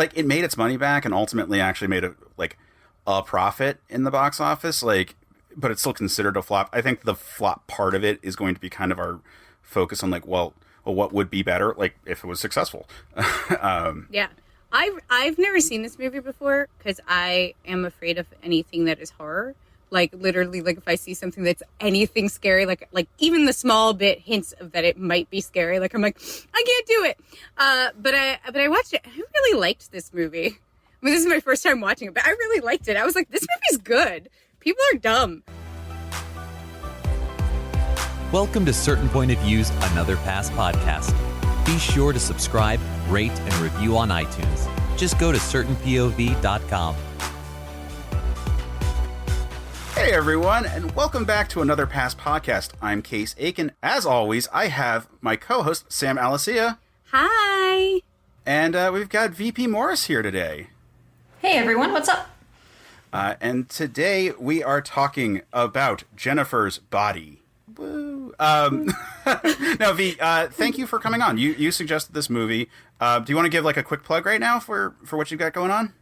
like it made its money back and ultimately actually made a profit in the box office. Like, but it's still considered a flop. I think the flop part of it is going to be kind of our focus on like, well, what would be better, like if it was successful. Yeah. I've never seen this movie before because I am afraid of anything that is horror. Like literally, like if I see something that's anything scary, like even the small bit hints of that it might be scary, like I'm like, I can't do it. But I watched it. I really liked this movie. I mean, this is my first time watching it, but I really liked it. I was like, this movie's good. People are dumb. Welcome to Certain Point of View's Another Pass podcast. Be sure to subscribe, rate, and review on iTunes. Just go to certainpov.com. Hey everyone, and welcome back to Another Pass podcast. I'm Case Aiken. As always, I have my co-host Sam Alicia. Hi. And we've got VP Morris here today. Hey everyone, what's up? And today we are talking about Jennifer's Body. Woo. Now, V, thank you for coming on. You suggested this movie. Do you want to give like a quick plug right now for what you've got going on?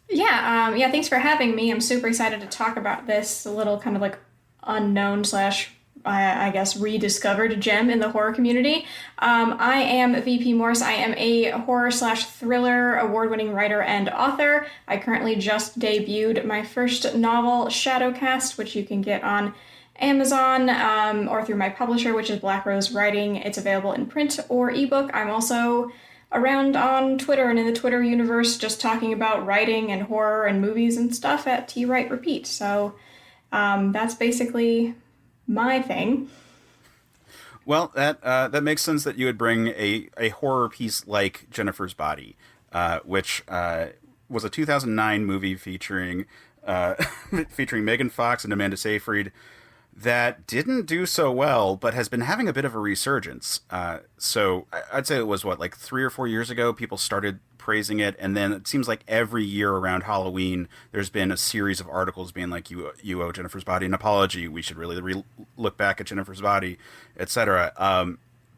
Yeah, thanks for having me. I'm super excited to talk about this a little kind of like unknown slash, I guess, rediscovered gem in the horror community. I am VP Morris. I am a horror slash thriller award-winning writer and author. I currently just debuted my first novel, Shadowcast, which you can get on Amazon or through my publisher, which is Black Rose Writing. It's available in print or ebook. I'm also around on Twitter and in the Twitter universe just talking about writing and horror and movies and stuff at T Write Repeat. So that's basically my thing. Well, that makes sense that you would bring a horror piece like Jennifer's Body, which was a 2009 movie featuring Megan Fox and Amanda Seyfried that didn't do so well, but has been having a bit of a resurgence. So I'd say it was, like 3 or 4 years ago, people started praising it, and then it seems like every year around Halloween, there's been a series of articles being like, you owe Jennifer's Body an apology, we should really look back at Jennifer's Body, etc.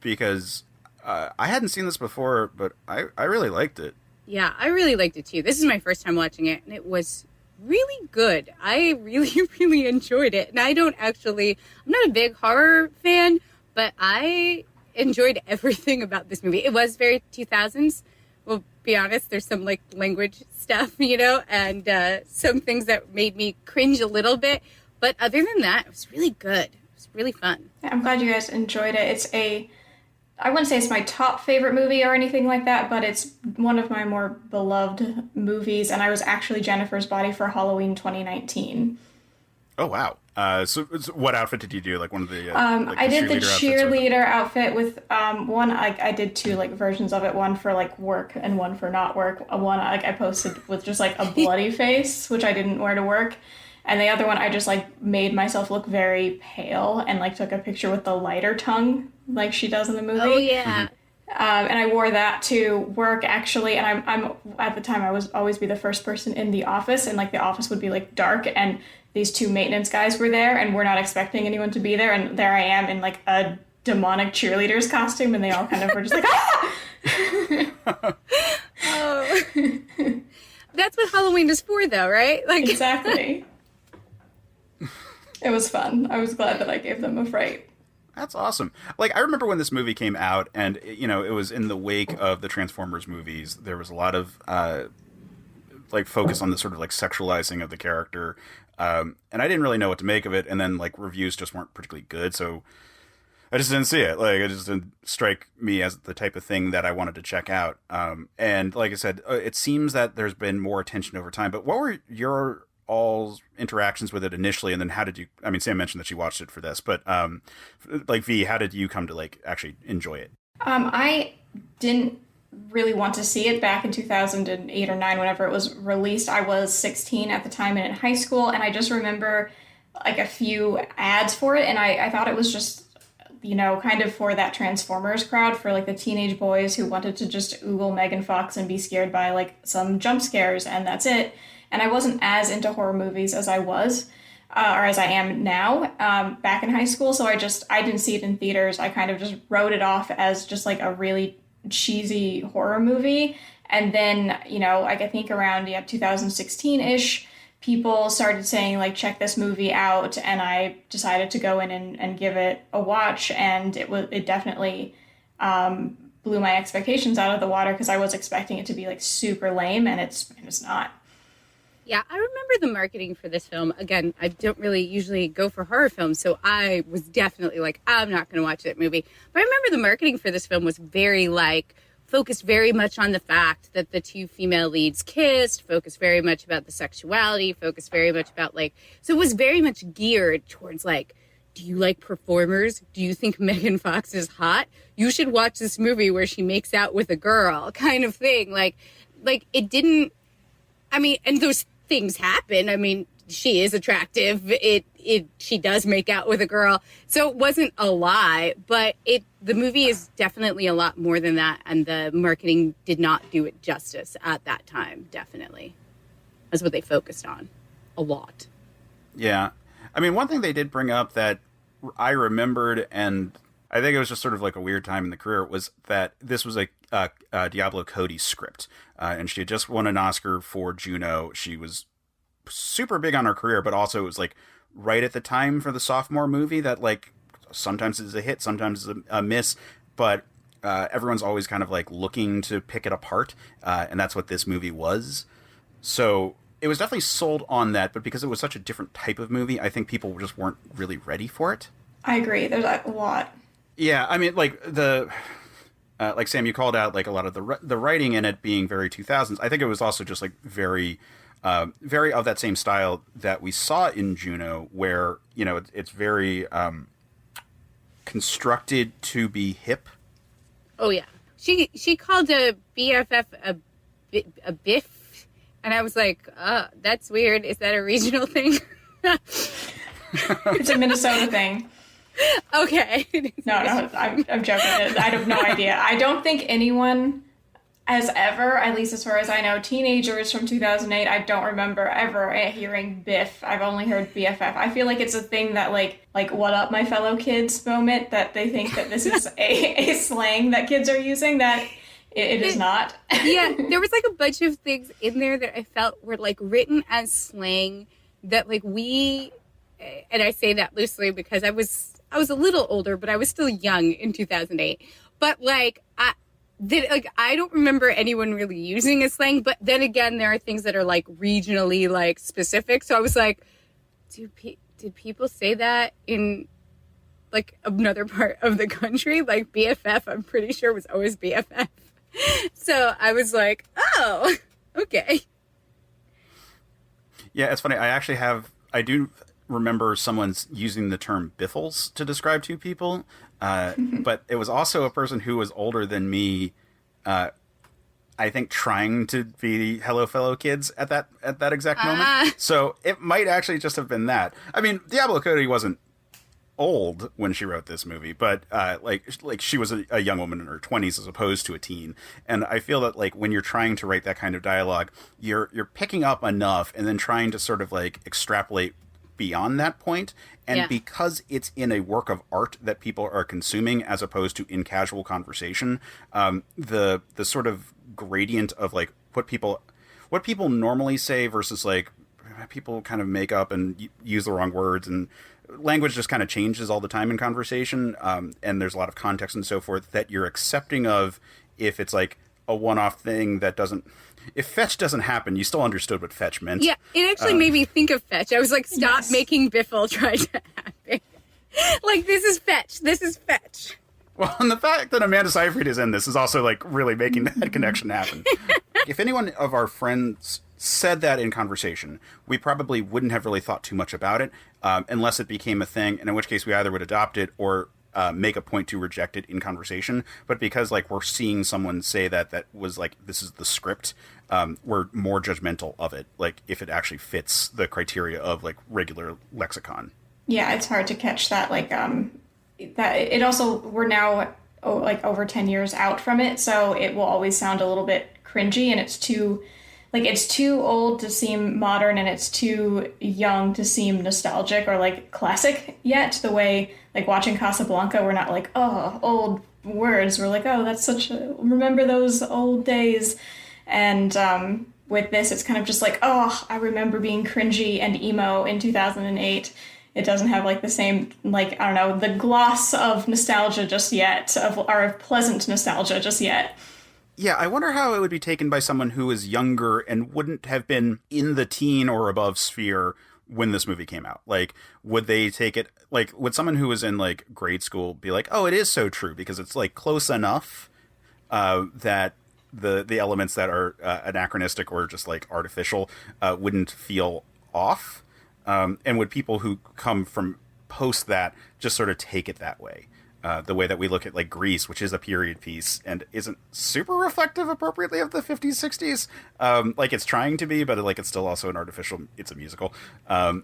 Because I hadn't seen this before, but I really liked it. Yeah, I really liked it too. This is my first time watching it, and it was really good. I really, really enjoyed it. And I'm not a big horror fan, but I enjoyed everything about this movie. It was very 2000s. We'll be honest, there's some like language stuff, and some things that made me cringe a little bit. But other than that, it was really good. It was really fun. Yeah, I'm glad you guys enjoyed it. I wouldn't say it's my top favorite movie or anything like that, but it's one of my more beloved movies, and I was actually Jennifer's Body for Halloween 2019. Oh, wow. So what outfit did you do? Like one of the I did the cheerleader outfit with one. I did two like versions of it. One for like work and one for not work. One I posted with just like a bloody face, which I didn't wear to work. And the other one, I just like made myself look very pale and like took a picture with the lighter tongue like she does in the movie. Oh yeah. And I wore that to work actually. And I'm at the time I was always be the first person in the office, and like the office would be like dark, and these two maintenance guys were there, and we're not expecting anyone to be there, and there I am in like a demonic cheerleader's costume, and they all kind of were just like, ah! Oh. That's what Halloween is for, though, right? Like Exactly. It was fun. I was glad that I gave them a fright. That's awesome. Like, I remember when this movie came out, and, it was in the wake of the Transformers movies. There was a lot of, focus on the sort of, sexualizing of the character. And I didn't really know what to make of it, and then, reviews just weren't particularly good, so I just didn't see it. It just didn't strike me as the type of thing that I wanted to check out. And, like I said, it seems that there's been more attention over time, but what were your all's interactions with it initially, and then how did you, Sam mentioned that she watched it for this, but V, how did you come to actually enjoy it? I didn't really want to see it back in 2008 or 9 whenever it was released. I was 16 at the time and in high school, and I just remember a few ads for it, and I thought it was just kind of for that Transformers crowd, for the teenage boys who wanted to just oogle Megan Fox and be scared by some jump scares, and that's it. And I wasn't as into horror movies as I was, or as I am now, back in high school. So I didn't see it in theaters. I kind of just wrote it off as just a really cheesy horror movie. And then, like I think around 2016-ish, people started saying like, check this movie out, and I decided to go in and give it a watch, and it definitely blew my expectations out of the water, because I was expecting it to be like super lame, and it's not. Yeah, I remember the marketing for this film. Again, I don't really usually go for horror films, so I was definitely like, I'm not going to watch that movie. But I remember the marketing for this film was very focused very much on the fact that the two female leads kissed, focused very much about the sexuality, focused very much about so it was very much geared towards do you like performers? Do you think Megan Fox is hot? You should watch this movie where she makes out with a girl, kind of thing. It didn't, and those things happen. She is attractive. She does make out with a girl. So it wasn't a lie, but the movie is definitely a lot more than that. And the marketing did not do it justice at that time. Definitely. That's what they focused on a lot. Yeah. One thing they did bring up that I remembered, and I think it was just sort of like a weird time in the career, was that this was a Diablo Cody script. And she had just won an Oscar for Juno. She was super big on her career, but also it was right at the time for the sophomore movie that sometimes is a hit, sometimes is a miss, but everyone's always kind of looking to pick it apart. And that's what this movie was. So it was definitely sold on that, but because it was such a different type of movie, I think people just weren't really ready for it. I agree. There's a lot. Yeah, Sam, you called out a lot of the writing in it being very 2000s. I think it was also just very of that same style that we saw in Juno, where it's very constructed to be hip. Oh yeah, she called a BFF a biff. And I was like, that's weird. Is that a regional thing? It's a Minnesota thing. Okay. No, I'm joking. I have no idea. I don't think anyone has ever, at least as far as I know, teenagers from 2008, I don't remember ever hearing Biff. I've only heard BFF. I feel like it's a thing that like what up, my fellow kids moment, that they think that this is a slang that kids are using that it is not. Yeah, there was a bunch of things in there that I felt were written as slang that we, and I say that loosely because I was a little older, but I was still young in 2008. But I don't remember anyone really using a slang. But then again, there are things that are regionally specific. So I was like, did people say that in another part of the country? BFF, I'm pretty sure was always BFF. So I was like, oh, okay. Yeah, it's funny. I do remember someone's using the term biffles to describe two people, but it was also a person who was older than me, I think trying to be hello fellow kids at that exact moment. So it might actually just have been that. Diablo Cody wasn't old when she wrote this movie, but she was a young woman in her 20s as opposed to a teen, and I feel that when you're trying to write that kind of dialogue, you're picking up enough and then trying to sort of extrapolate beyond that point, and because it's in a work of art that people are consuming as opposed to in casual conversation, the sort of gradient of what people normally say versus people kind of make up and use the wrong words, and language just kind of changes all the time in conversation, and there's a lot of context and so forth that you're accepting of. If it's a one-off thing that doesn't, if fetch doesn't happen, you still understood what fetch meant. Yeah, it actually made me think of fetch. I was like, stop making Biffle try to happen. This is fetch. This is fetch. Well, and the fact that Amanda Seyfried is in this is also really making that connection happen. If anyone of our friends said that in conversation, we probably wouldn't have really thought too much about it, unless it became a thing, and in which case we either would adopt it or make a point to reject it in conversation. But because we're seeing someone say that was this is the script, we're more judgmental of it, if it actually fits the criteria of regular lexicon. Yeah, it's hard to catch that that it also, we're now over 10 years out from it, so it will always sound a little bit cringy, and it's too old to seem modern, and it's too young to seem nostalgic or classic yet. The way watching Casablanca, we're not oh, old words. We're oh, that's remember those old days. And with this, it's kind of just like, oh, I remember being cringy and emo in 2008. It doesn't have like the same, like, I don't know, the gloss of nostalgia just yet, or of pleasant nostalgia just yet. Yeah, I wonder how it would be taken by someone who is younger and wouldn't have been in the teen or above sphere when this movie came out. Like, would they take it, like, would someone who was in, like, grade school be like, oh, it is so true, because it's, like, close enough that the elements that are anachronistic or just, like, artificial wouldn't feel off? And would people who come from post that just sort of take it that way? The way that we look at, like, Grease, which is a period piece and isn't super reflective appropriately of the 50s, 60s. Like, it's trying to be, but, like, it's still also an artificial, it's a musical. And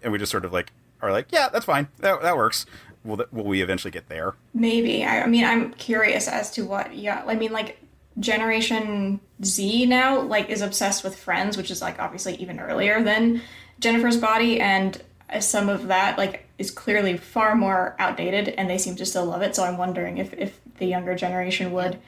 we just sort of, like, are like, yeah, that's fine. That works. Will we eventually get there? Maybe. I mean, I'm curious as to what, yeah. I mean, like, Generation Z now, like, is obsessed with Friends, which is, like, obviously even earlier than Jennifer's Body, and some of that, like, is clearly far more outdated, and they seem to still love it. So I'm wondering if the younger generation would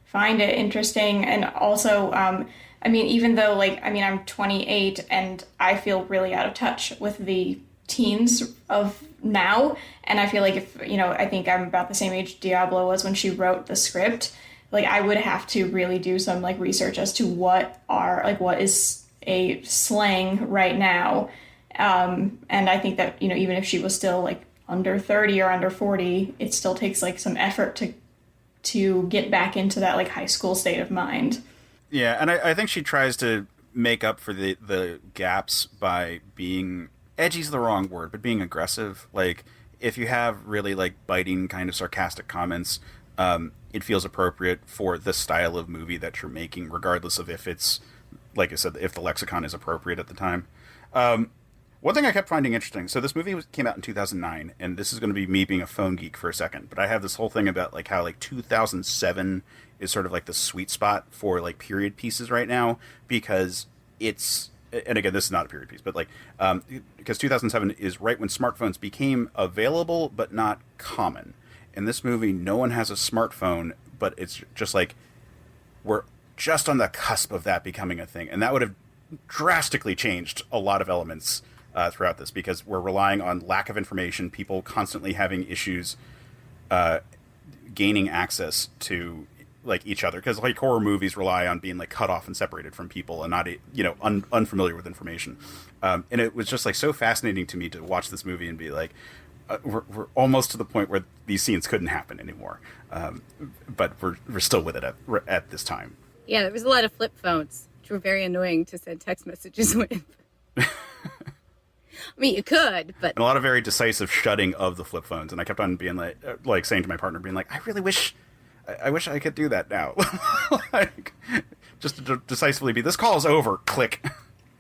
find it interesting. And also, I mean, even though, like, I mean, I'm 28 and I feel really out of touch with the teens of now. And I feel like if, you know, I think I'm about the same age Diablo was when she wrote the script. Like, I would have to really do some, like, research as to what is a slang right now. And I think that, you know, even if she was still, like, under 30 or under 40, it still takes, like, some effort to get back into that, like, high school state of mind. Yeah, and I think she tries to make up for the gaps by being, edgy's the wrong word, but being aggressive. Like, if you have really, like, biting kind of sarcastic comments, it feels appropriate for the style of movie that you're making, regardless of if it's, like I said, if the lexicon is appropriate at the time. One thing I kept finding interesting, so this movie came out in 2009, and this is going to be me being a phone geek for a second, but I have this whole thing about, like, how, like, 2007 is sort of, like, the sweet spot for, like, period pieces right now, because it's, and again, this is not a period piece, but, like, because 2007 is right when smartphones became available, but not common. In this movie, no one has a smartphone, but it's just, like, we're just on the cusp of that becoming a thing, and that would have drastically changed a lot of elements throughout this, because we're relying on lack of information, people constantly having issues gaining access to, like, each other, because, like, horror movies rely on being, like, cut off and separated from people and not, you know, unfamiliar with information. And it was just, like, so fascinating to me to watch this movie and be like, we're almost to the point where these scenes couldn't happen anymore, but we're still with it at this time. Yeah, there was a lot of flip phones, which were very annoying to send text messages with. I mean, you could, but... And a lot of very decisive shutting of the flip phones. And I kept on being like saying to my partner, being like, I really wish I could do that now. Like, just to decisively be, this call is over, click.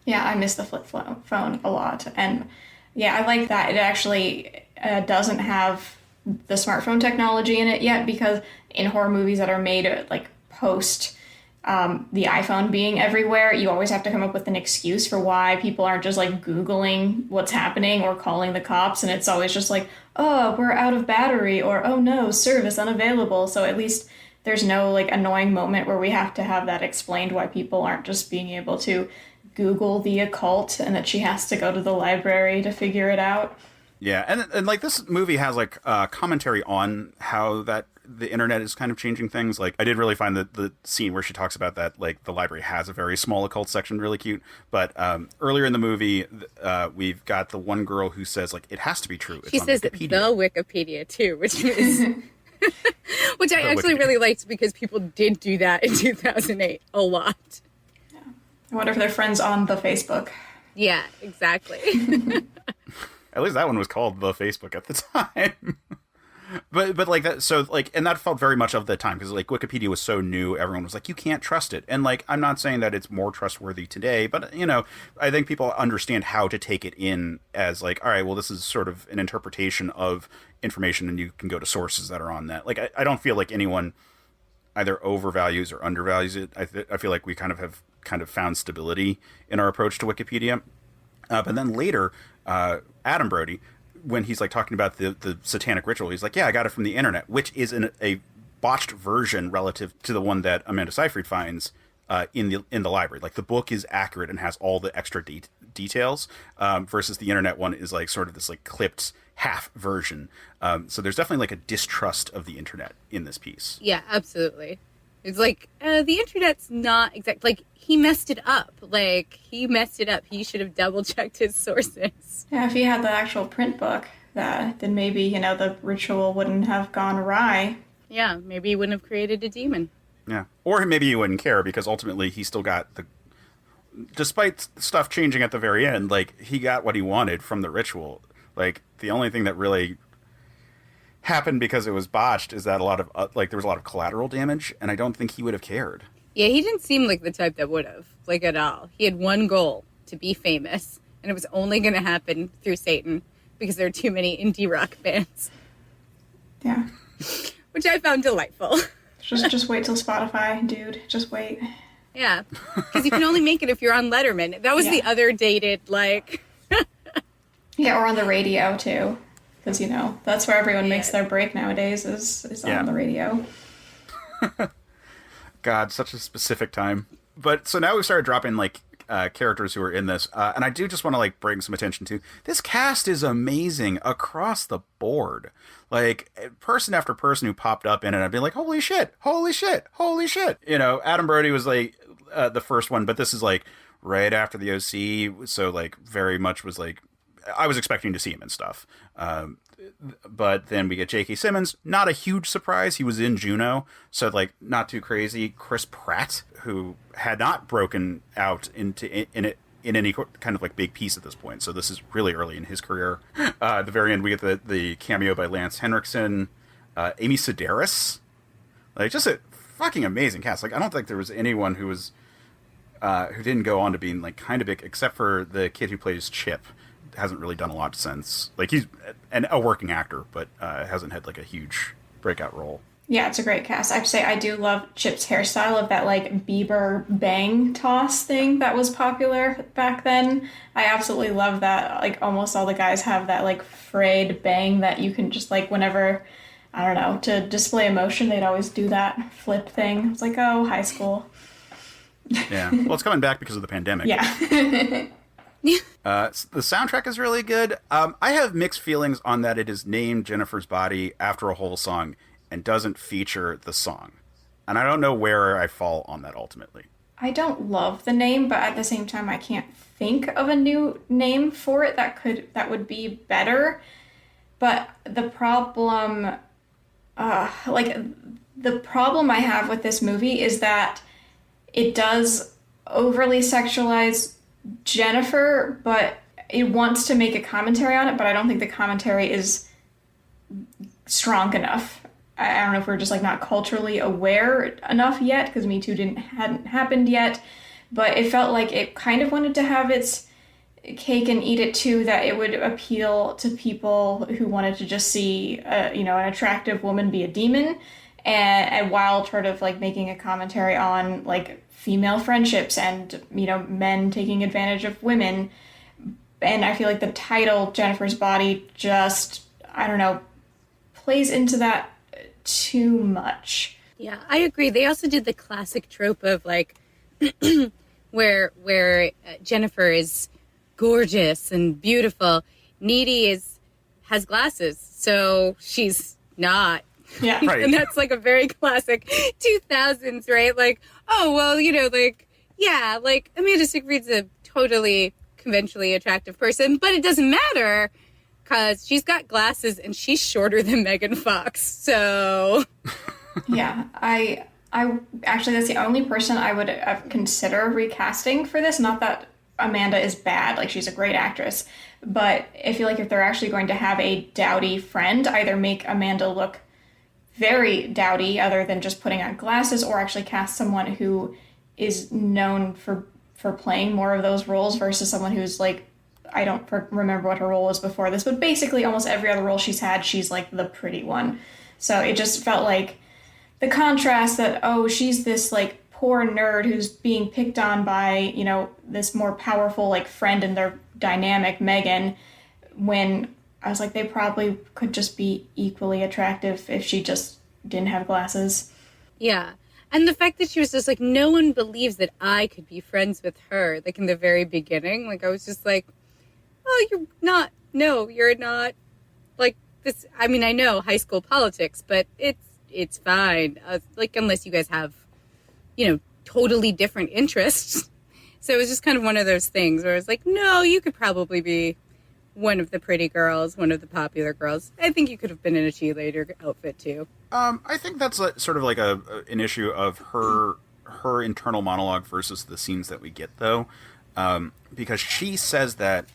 Yeah, I miss the flip phone a lot. And yeah, I like that it actually doesn't have the smartphone technology in it yet, because in horror movies that are made, like, post... the iPhone being everywhere, you always have to come up with an excuse for why people aren't just, like, Googling what's happening or calling the cops, and it's always just like, oh, we're out of battery, or oh no, service unavailable. So at least there's no, like, annoying moment where we have to have that explained, why people aren't just being able to Google the occult and that she has to go to the library to figure it out. Yeah, and like, this movie has, like, commentary on how that the internet is kind of changing things. Like, I did really find the scene where she talks about that, like, the library has a very small occult section really cute. But earlier in the movie, we've got the one girl who says, like, it has to be true. It's she on says Wikipedia. the Wikipedia too, which is which I actually really liked, because people did do that in 2008 a lot. Yeah. I wonder if they're friends on the Facebook. Yeah, exactly. At least that one was called the Facebook at the time. But like that, so, like, and that felt very much of the time, because, like, Wikipedia was so new, everyone was like, you can't trust it. And, like, I'm not saying that it's more trustworthy today, but, you know, I think people understand how to take it in as, like, all right, well, this is sort of an interpretation of information, and you can go to sources that are on that. Like, I don't feel like anyone either overvalues or undervalues it. I feel like we kind of found stability in our approach to Wikipedia. But then later, Adam Brody, when he's, like, talking about the satanic ritual, he's like, yeah, I got it from the internet, which is a botched version relative to the one that Amanda Seyfried finds in the library. Like the book is accurate and has all the extra details, versus the internet one is like sort of this like clipped half version. So there's definitely like a distrust of the internet in this piece. Yeah, absolutely. It's like, the internet's not exact. Like, he messed it up. He should have double checked his sources. Yeah, if he had the actual print book, then maybe, the ritual wouldn't have gone awry. Yeah, maybe he wouldn't have created a demon. Yeah. Or maybe he wouldn't care because ultimately he still got despite stuff changing at the very end, like, he got what he wanted from the ritual. Like, the only thing that really happened because it was botched is that there was a lot of collateral damage, and I don't think he would have cared. Yeah, he didn't seem like the type that would have, like, at all. He had one goal, to be famous, and it was only going to happen through Satan because there are too many indie rock bands. Yeah. Which I found delightful. Just wait till Spotify, dude. Just wait. Yeah, because you can only make it if you're on Letterman. That was the other dated, like... Yeah, or on the radio, too. Because, that's where everyone makes their break nowadays, is on the radio. God, such a specific time. But, so now we've started dropping, like, characters who are in this. And I do just want to, like, bring some attention to, this cast is amazing across the board. Like, person after person who popped up in it, I'd be like, holy shit, holy shit, holy shit. Adam Brody was, like, the first one, but this is, like, right after the OC. So, like, very much was, like, I was expecting to see him and stuff. But then we get J.K. Simmons. Not a huge surprise. He was in Juno, so like not too crazy. Chris Pratt, who had not broken out in any kind of like big piece at this point. So this is really early in his career. At the very end, we get the cameo by Lance Henriksen, Amy Sedaris. Like just a fucking amazing cast. Like I don't think there was anyone who was who didn't go on to being like kind of big, except for the kid who plays Chip. Hasn't really done a lot since. Like he's a working actor, but hasn't had like a huge breakout role. Yeah, it's a great cast. I have to say I do love Chip's hairstyle of that like Bieber bang toss thing that was popular back then. I absolutely love that. Like almost all the guys have that like frayed bang that you can just like whenever, I don't know, to display emotion, they'd always do that flip thing. It's like, oh, high school. Yeah. Well, it's coming back because of the pandemic. Yeah. The soundtrack is really good. I have mixed feelings on that it is named Jennifer's Body after a whole song and doesn't feature the song. And I don't know where I fall on that ultimately. I don't love the name, but at the same time, I can't think of a new name for it that would be better. But the problem, the problem I have with this movie is that it does overly sexualize Jennifer, but it wants to make a commentary on it, but I don't think the commentary is strong enough. I don't know if we're just like not culturally aware enough yet, because Me Too hadn't happened yet, but it felt like it kind of wanted to have its cake and eat it too, that it would appeal to people who wanted to just see an attractive woman be a demon, and while sort of like making a commentary on like female friendships and, men taking advantage of women. And I feel like the title, Jennifer's Body, just, I don't know, plays into that too much. Yeah, I agree. They also did the classic trope of like, where Jennifer is gorgeous and beautiful. Needy has glasses, so she's not. Yeah. Right. And that's like a very classic 2000s, right? Like, oh, well, like Amanda Seyfried's a totally conventionally attractive person, but it doesn't matter because she's got glasses and she's shorter than Megan Fox. So, yeah, I actually, that's the only person I would consider recasting for this. Not that Amanda is bad, like she's a great actress, but I feel like if they're actually going to have a dowdy friend, either make Amanda look very dowdy other than just putting on glasses, or actually cast someone who is known for playing more of those roles versus someone who's like, I don't remember what her role was before this, but basically almost every other role she's had, she's like the pretty one. So it just felt like the contrast that, oh, she's this like poor nerd who's being picked on by, this more powerful like friend in their dynamic, Megan, when I was like, they probably could just be equally attractive if she just didn't have glasses. yeah. And the fact that she was just like, no one believes that I could be friends with her. Like in the very beginning, like I was just like, oh, you're not. No, you're not. Like this. I mean, I know high school politics, but it's fine. Like unless you guys have, totally different interests. So it was just kind of one of those things where it's like, no, you could probably be one of the pretty girls, one of the popular girls. I think you could have been in a cheerleader outfit too. I think that's sort of like an issue of her internal monologue versus the scenes that we get, though, because she says that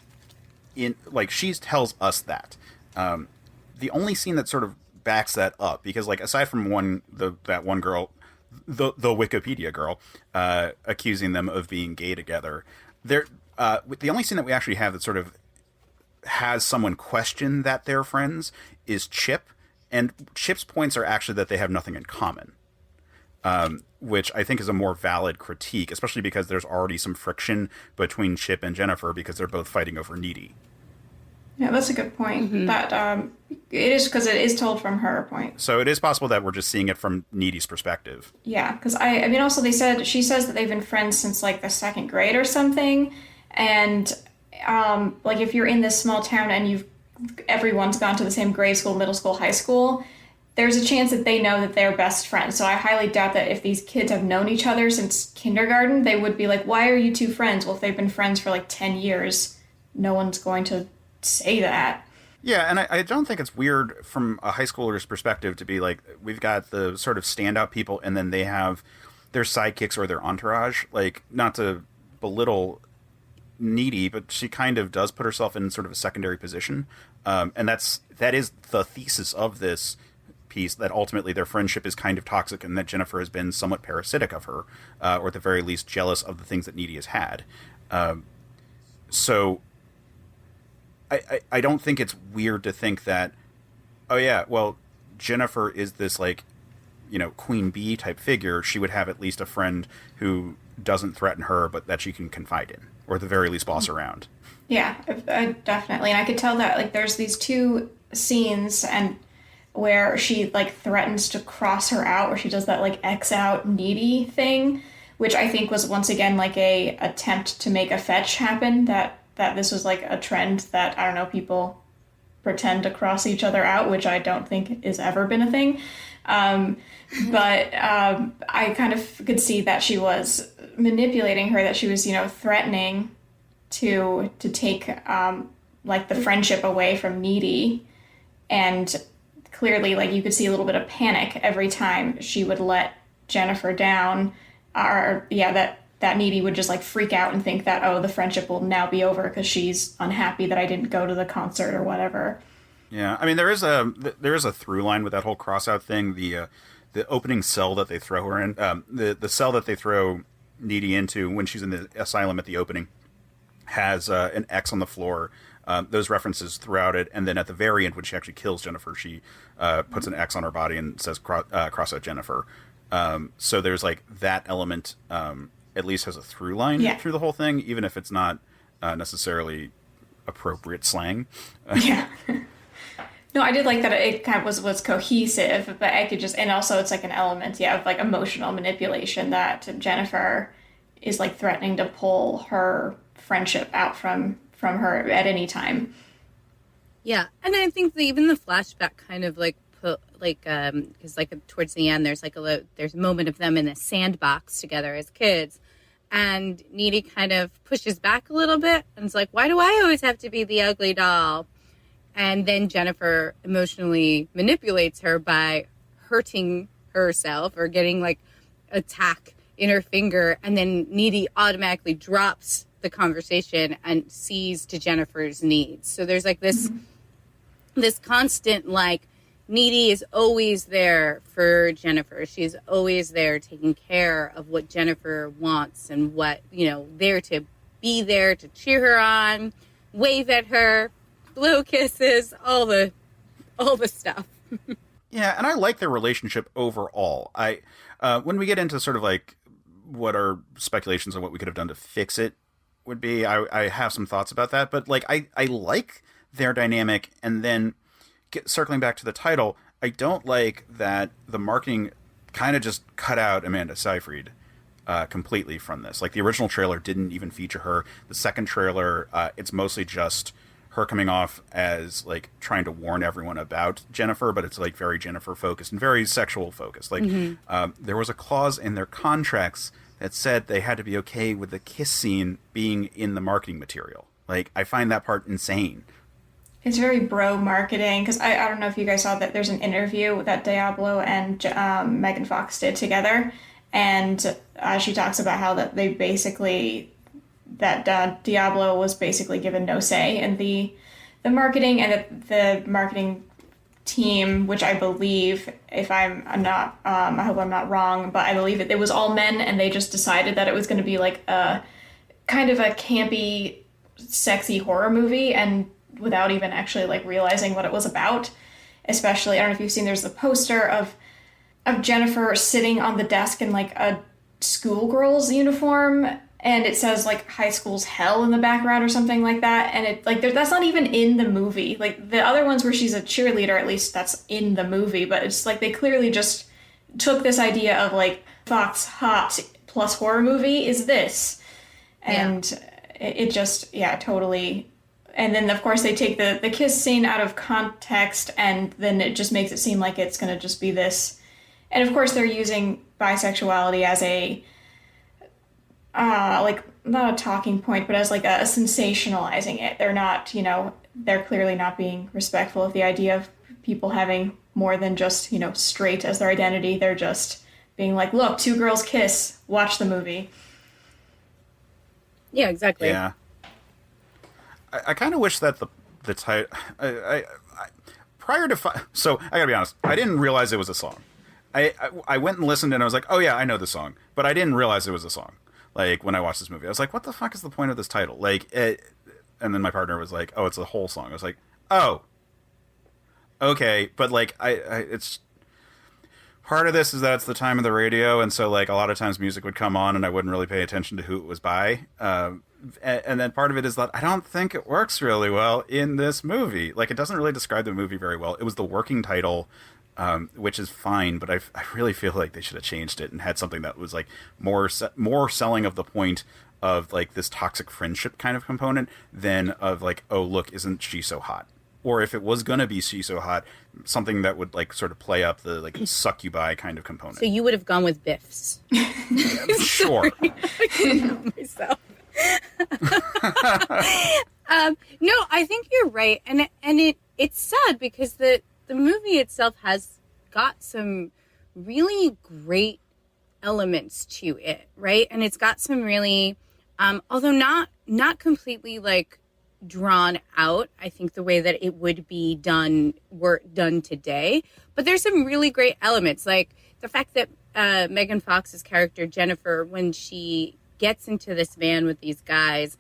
she tells us that. The only scene that sort of backs that up, because like aside from that one girl, the Wikipedia girl, accusing them of being gay together, the only scene that we actually have that sort of has someone question that they're friends is Chip, and Chip's points are actually that they have nothing in common, which I think is a more valid critique, especially because there's already some friction between Chip and Jennifer because they're both fighting over Needy. Yeah, that's a good point. Mm-hmm. That it is, because it is told from her point. So it is possible that we're just seeing it from Needy's perspective. Yeah, because I mean, also she says that they've been friends since like the second grade or something, and like if you're in this small town and everyone's gone to the same grade school, middle school, high school, there's a chance that they know that they're best friends. So I highly doubt that if these kids have known each other since kindergarten, they would be like, why are you two friends? Well, if they've been friends for like 10 years, no one's going to say that. Yeah, and I don't think it's weird from a high schooler's perspective to be like, we've got the sort of standout people and then they have their sidekicks or their entourage. Like, not to belittle Needy, but she kind of does put herself in sort of a secondary position. And that is the thesis of this piece, that ultimately their friendship is kind of toxic and that Jennifer has been somewhat parasitic of her, or at the very least jealous of the things that Needy has had. So I don't think it's weird to think that, oh yeah, well, Jennifer is this like, queen bee type figure. She would have at least a friend who doesn't threaten her, but that she can confide in, or at the very least boss around. Yeah, definitely. And I could tell that like there's these two scenes and where she like threatens to cross her out, where she does that like X out Needy thing, which I think was once again like a attempt to make a fetch happen, that this was like a trend that, I don't know, people pretend to cross each other out, which I don't think has ever been a thing. But I kind of could see that she was manipulating her, that she was, threatening to take like the friendship away from Needy. And clearly, like, you could see a little bit of panic every time she would let Jennifer down, or that Needy would just like freak out and think that, oh, the friendship will now be over because she's unhappy that I didn't go to the concert or whatever. Yeah, I mean, there is a through line with that whole cross out thing. The opening cell that they throw her in, the cell that they throw Needy into when she's in the asylum at the opening, has an X on the floor. Those references throughout it, and then at the very end, when she actually kills Jennifer, she puts an X on her body and says cross out Jennifer. So there's like that element. At least has a through line through the whole thing, even if it's not necessarily appropriate slang. Yeah. No, I did like that it kind of was cohesive, but I could just, and also it's like an element, of like emotional manipulation, that Jennifer is like threatening to pull her friendship out from her at any time. Yeah, and I think that even the flashback kind of like put like because like towards the end there's a moment of them in a sandbox together as kids. And Needy kind of pushes back a little bit and is like, why do I always have to be the ugly doll? And then Jennifer emotionally manipulates her by hurting herself or getting like a tack in her finger. And then Needy automatically drops the conversation and sees to Jennifer's needs. So there's like this constant like, Needy is always there for Jennifer. She's always there taking care of what Jennifer wants and what, there to be there to cheer her on, wave at her, blow kisses, all the stuff. Yeah, and I like their relationship overall. When we get into sort of like what our speculations on what we could have done to fix it would be, I have some thoughts about that, but like I like their dynamic. And then circling back to the title, I don't like that the marketing kind of just cut out Amanda Seyfried completely from this. Like, the original trailer didn't even feature her. The second trailer, it's mostly just her coming off as, like, trying to warn everyone about Jennifer, but it's, like, very Jennifer focused and very sexual focused. Like, there was a clause in their contracts that said they had to be okay with the kiss scene being in the marketing material. Like, I find that part insane. It's very bro marketing, because I don't know if you guys saw that there's an interview that Diablo and Megan Fox did together, and she talks about how that they basically, that Diablo was basically given no say in the marketing, and that the marketing team, which I believe, if I'm not, I hope I'm not wrong, but I believe it was all men, and they just decided that it was going to be like a kind of a campy, sexy horror movie, and without even actually like realizing what it was about. Especially, I don't know if you've seen, there's the poster of Jennifer sitting on the desk in like a schoolgirl's uniform, and it says like high school's hell in the background or something like that, and it like that's not even in the movie. Like the other ones where she's a cheerleader, at least that's in the movie, but it's like they clearly just took this idea of like Fox hot plus horror movie is this, and it just totally. And then, of course, they take the kiss scene out of context, and then it just makes it seem like it's going to just be this. And, of course, they're using bisexuality as a, like, not a talking point, but as, like, a sensationalizing it. They're not, they're clearly not being respectful of the idea of people having more than just, straight as their identity. They're just being like, look, two girls kiss, watch the movie. Yeah, exactly. Yeah. I kind of wish that the title. Prior to so I gotta be honest, I didn't realize it was a song. I went and listened and I was like, oh yeah, I know the song, but I didn't realize it was a song. Like when I watched this movie, I was like, what the fuck is the point of this title? Like, and then my partner was like, oh, it's a whole song. I was like, oh, okay, but like it's. Part of this is that it's the time of the radio, and so like a lot of times music would come on and I wouldn't really pay attention to who it was by. And then part of it is that I don't think it works really well in this movie. Like, it doesn't really describe the movie very well. It was the working title, which is fine, but I really feel like they should have changed it and had something that was like more selling of the point of like this toxic friendship kind of component than of like, oh look, isn't she so hot? Or if it was gonna be She So Hot, something that would like sort of play up the like succubi kind of component. So you would have gone with Biff's. Sure. I couldn't help myself. No, I think you're right, and it's sad because the movie itself has got some really great elements to it, right? And it's got some really, although not completely like drawn out, I think the way that it would be done today, but there's some really great elements, like the fact that Megan Fox's character Jennifer, when she gets into this van with these guys,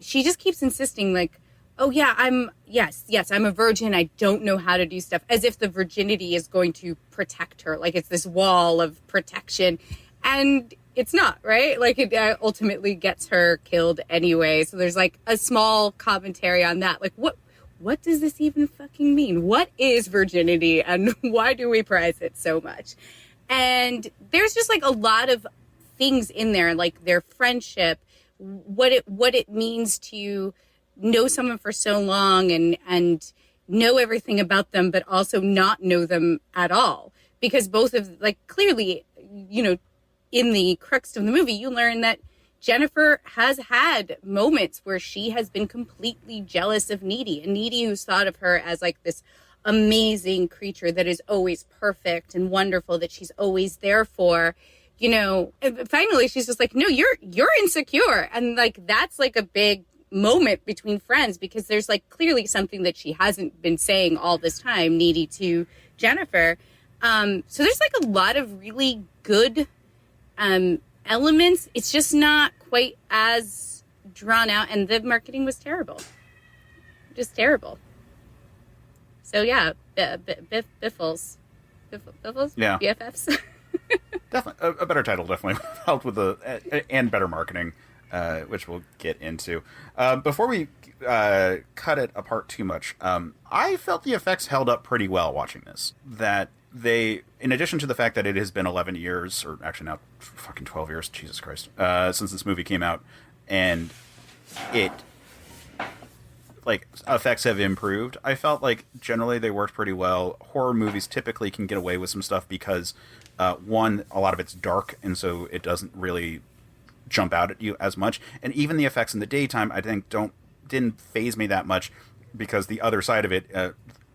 she just keeps insisting like, oh yeah, I'm a virgin, I don't know how to do stuff, as if the virginity is going to protect her, like it's this wall of protection, and it's not, right? Like it ultimately gets her killed anyway. So there's like a small commentary on that. Like what does this even fucking mean? What is virginity and why do we prize it so much? And there's just like a lot of things in there, like their friendship, what it means to know someone for so long and know everything about them, but also not know them at all. Because both of, like, clearly, in the crux of the movie, you learn that Jennifer has had moments where she has been completely jealous of Needy, and Needy, who's thought of her as like this amazing creature that is always perfect and wonderful, that she's always there for, and finally she's just like, no, you're insecure. And like, that's like a big moment between friends, because there's like clearly something that she hasn't been saying all this time, Needy, to Jennifer. So there's like a lot of really good elements. It's just not quite as drawn out, and the marketing was terrible, just terrible. So yeah, Biffles, yeah, BFFs. Definitely a better title. Definitely helped with and better marketing, which we'll get into. Before we cut it apart too much, I felt the effects held up pretty well watching this. That they, in addition to the fact that it has been 11 years, or actually now fucking 12 years, Jesus Christ, since this movie came out, and it, like, effects have improved. I felt like generally they worked pretty well. Horror movies typically can get away with some stuff because, one, a lot of it's dark, and so it doesn't really jump out at you as much. And even the effects in the daytime, I think, didn't faze me that much, because the other side of it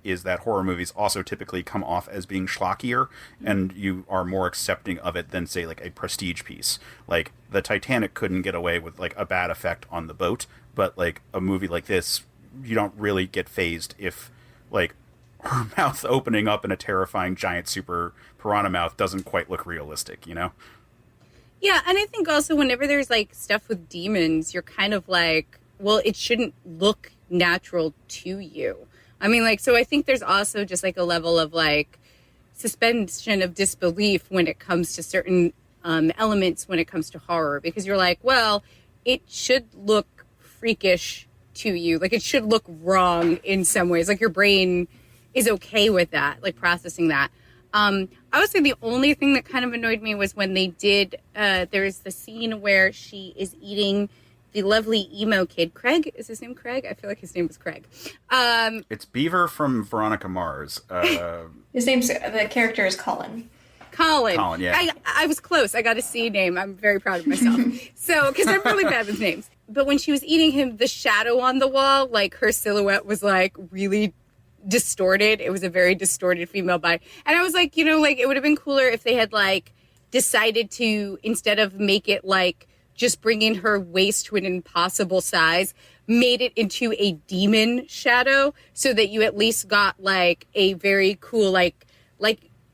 is that horror movies also typically come off as being schlockier, and you are more accepting of it than, say, like a prestige piece. Like, the Titanic couldn't get away with, like, a bad effect on the boat, but, like, a movie like this, you don't really get phased if, like, her mouth opening up in a terrifying giant super piranha mouth doesn't quite look realistic, you know? Yeah, and I think also whenever there's, like, stuff with demons, you're kind of like, well, it shouldn't look natural to you. I mean, like, so I think there's also just, like, a level of, like, suspension of disbelief when it comes to certain elements when it comes to horror, because you're like, well, it should look freakish to you. Like, it should look wrong in some ways. Like, your brain is okay with that, like, processing that. I would say the only thing that kind of annoyed me was when they did, there's the scene where she is eating the lovely emo kid. Craig? Is his name Craig? I feel like his name was Craig. It's Beaver from Veronica Mars. The character is Colin. Colin, yeah. I was close. I got a C name. I'm very proud of myself. So, because I'm really bad with names. But when she was eating him, the shadow on the wall, like, her silhouette was, like, really distorted. It was a very distorted female body. And I was like, you know, like, it would have been cooler if they had, like, decided to, instead of make it, like, just bring in her waist to an impossible size, made it into a demon shadow, so that you at least got, like, a very cool, like,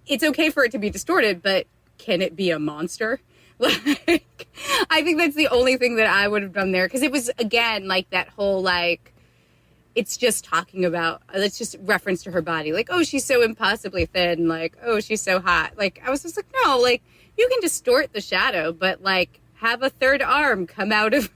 it's okay for it to be distorted, but can it be a monster? Like, I think that's the only thing that I would have done there, because it was, again, like, that whole, like, it's just talking about, it's just reference to her body, like, oh, she's so impossibly thin, like, oh, she's so hot. Like, I was just like, no, like, you can distort the shadow, but, like, have a third arm come out of,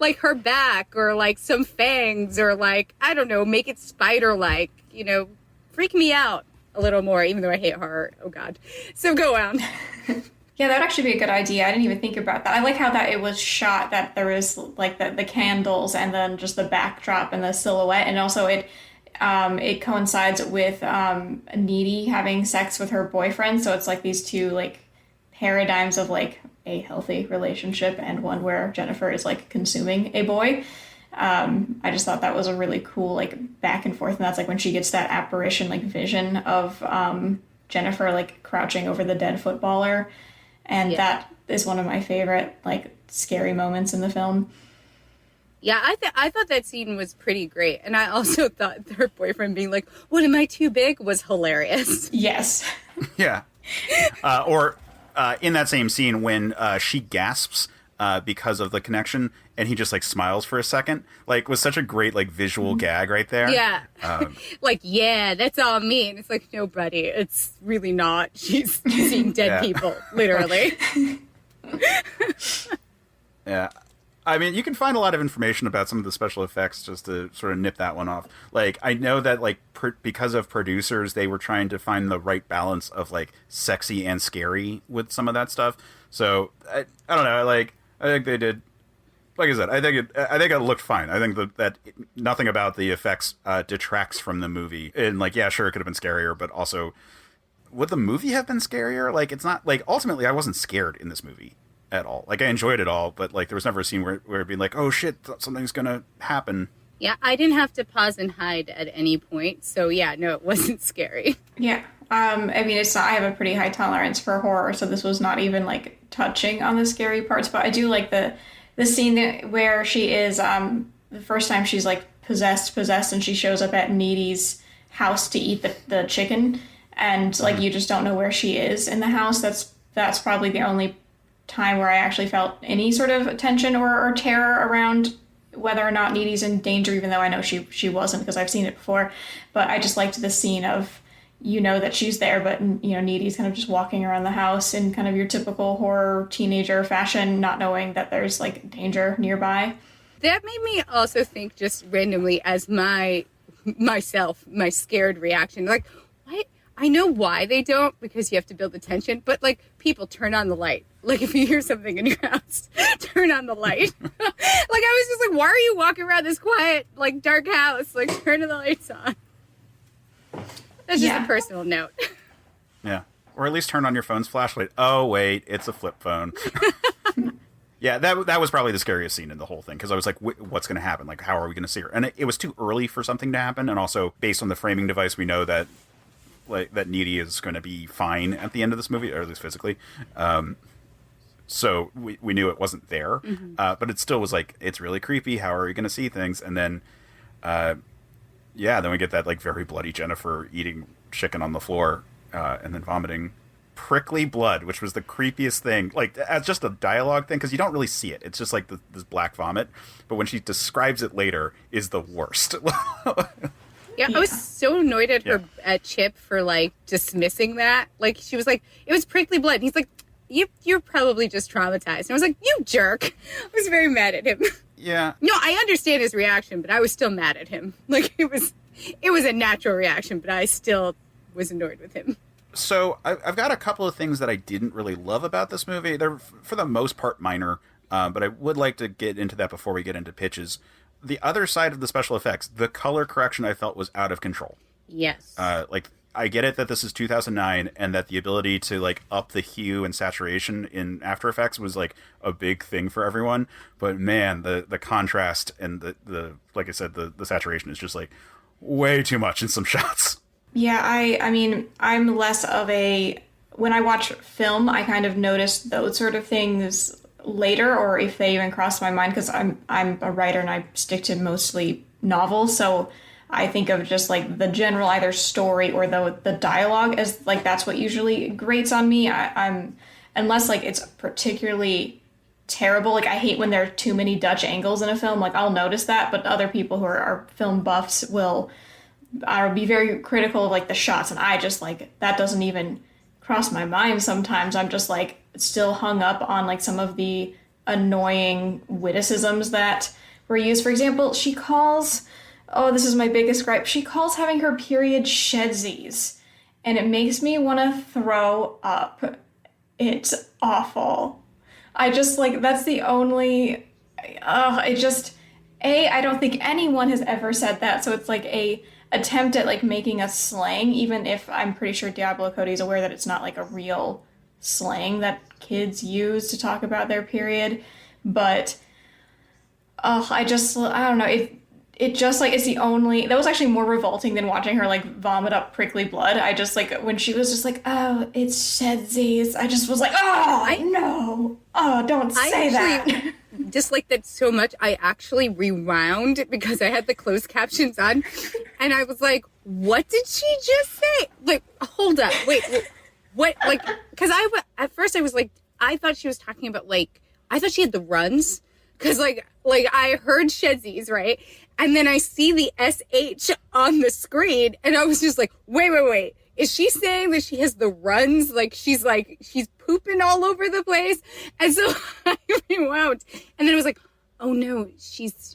like, her back, or, like, some fangs, or, like, I don't know, make it spider-like, you know, freak me out a little more, even though I hate horror. Oh, God. So go on. Yeah, that would actually be a good idea. I didn't even think about that. I like how that it was shot, that there was, like, the candles, and then just the backdrop and the silhouette, and also it coincides with Needy having sex with her boyfriend, so it's like these two, like, paradigms of, like, a healthy relationship and one where Jennifer is, like, consuming a boy. I just thought that was a really cool, like, back and forth, and that's, like, when she gets that apparition, like, vision of Jennifer, like, crouching over the dead footballer. And that is one of my favorite, like, scary moments in the film. Yeah, I thought that scene was pretty great. And I also thought her boyfriend being like, what, am I too big? Was hilarious. Yes. Yeah. Or in that same scene when she gasps because of the connection, and he just, like, smiles for a second, like, was such a great, like, visual gag right there. Yeah. Like, yeah, that's all me. And it's like, no, buddy, it's really not. She's seeing dead people, literally. Yeah. I mean, you can find a lot of information about some of the special effects, just to sort of nip that one off. Like, I know that, like, because of producers, they were trying to find the right balance of, like, sexy and scary with some of that stuff. So, I don't know, like, I think they did. Like I said, I think it looked fine. I think that nothing about the effects detracts from the movie. And, like, yeah, sure, it could have been scarier, but also, would the movie have been scarier? Like, it's not, like, ultimately, I wasn't scared in this movie at all. Like, I enjoyed it all, but, like, there was never a scene where it'd be like, oh shit, something's gonna happen. Yeah, I didn't have to pause and hide at any point. So yeah, no, it wasn't scary. Yeah. I mean, it's not, I have a pretty high tolerance for horror, so this was not even, like, touching on the scary parts, but I do like the scene where she is, the first time she's, like, possessed, and she shows up at Needy's house to eat the chicken, and, like, you just don't know where she is in the house. That's probably the only time where I actually felt any sort of tension or terror around whether or not Needy's in danger, even though I know she wasn't, because I've seen it before. But I just liked the scene of, you know, that she's there, but, you know, Needy's kind of just walking around the house in kind of your typical horror teenager fashion, not knowing that there's, like, danger nearby. That made me also think, just randomly, as my scared reaction, like, what? I know why they don't, because you have to build the tension, but like people turn on the light. Like if you hear something in your house, turn on the light. Like I was just like, why are you walking around this quiet, like dark house? Like turn the lights on. That's just a personal note. Yeah. Or at least turn on your phone's flashlight. Oh, wait, it's a flip phone. Yeah, that was probably the scariest scene in the whole thing, because I was like, what's going to happen? Like, how are we going to see her? And it was too early for something to happen, and also, based on the framing device, we know that that Needy is going to be fine at the end of this movie, or at least physically. So we knew it wasn't there, but it still was like, it's really creepy. How are we going to see things? And then, then we get that like very bloody Jennifer eating chicken on the floor and then vomiting prickly blood, which was the creepiest thing. Like as just a dialogue thing, because you don't really see it. It's just like this black vomit. But when she describes it later, is the worst. Yeah, I was so annoyed at her at Chip for like dismissing that. Like she was like, it was prickly blood. And he's like, you're probably just traumatized. And I was like, you jerk. I was very mad at him. Yeah. No, I understand his reaction, but I was still mad at him. Like it was a natural reaction, but I still was annoyed with him. So I've got a couple of things that I didn't really love about this movie. They're for the most part minor, but I would like to get into that before we get into pitches. The other side of the special effects, the color correction I felt was out of control. Yes. Like I get it that this is 2009 and that the ability to like up the hue and saturation in After Effects was like a big thing for everyone. But man, the contrast and the like I said, the saturation is just like way too much in some shots. Yeah, I mean, I'm less of a... When I watch film, I kind of notice those sort of things later, or if they even cross my mind, because I'm a writer and I stick to mostly novels, so I think of just like the general either story or the dialogue as like that's what usually grates on me. I'm unless like it's particularly terrible. Like I hate when there are too many Dutch angles in a film. Like I'll notice that, but other people who are film buffs will be very critical of like the shots, and I just like that doesn't even cross my mind sometimes. I'm just like still hung up on like some of the annoying witticisms that were used. For example, she calls, oh, this is my biggest gripe, she calls having her period shedsies, and it makes me want to throw up. It's awful. I just like, that's the only, it just, I don't think anyone has ever said that, so it's like a attempt at like making a slang, even if I'm pretty sure Diablo Cody is aware that it's not like a real slang that kids use to talk about their period. But I don't know, it just like, it's the only, that was actually more revolting than watching her like vomit up prickly blood. I just like, when she was just like, oh, it's shedsies, I just was like, oh, no, oh, don't say that. Dislike that so much, I actually rewound because I had the closed captions on, and I was like, what did she just say? Like, hold up, wait, what? Like, because at first I was like, I thought she was talking about like, I thought she had the runs, because like I heard shedsies, right? And then I see the SH on the screen, and I was just like, wait. Is she saying that she has the runs? Like she's pooping all over the place? And so I rewound. And then I was like, oh no, she's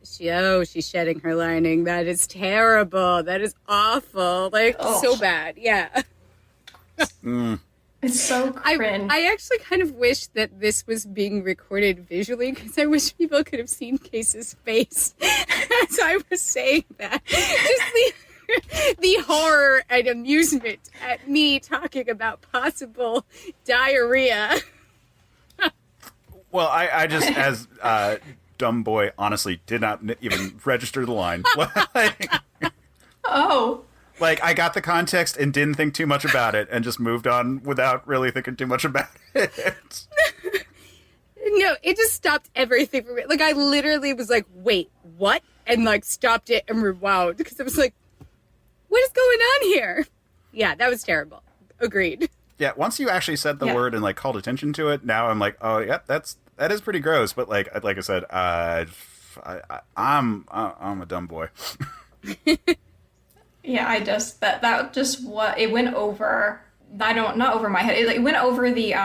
shedding her lining. That is terrible. That is awful. Like, so bad. Yeah. It's so cringe. I actually kind of wish that this was being recorded visually, because I wish people could have seen Case's face as I was saying that. Just the horror and amusement at me talking about possible diarrhea. Well, I just, as dumb boy, honestly did not even register the line. Like, I got the context and didn't think too much about it and just moved on without really thinking too much about it. No, it just stopped everything for me. Like, I literally was like, wait, what? And, like, stopped it and rewound, because I was like, what is going on here? Yeah, that was terrible. Agreed. Yeah, once you actually said the word and, like, called attention to it, now I'm like, oh, yeah, that is pretty gross. But, like I said, I'm a dumb boy. Yeah, I just that just what it went over. Not over my head. It went over the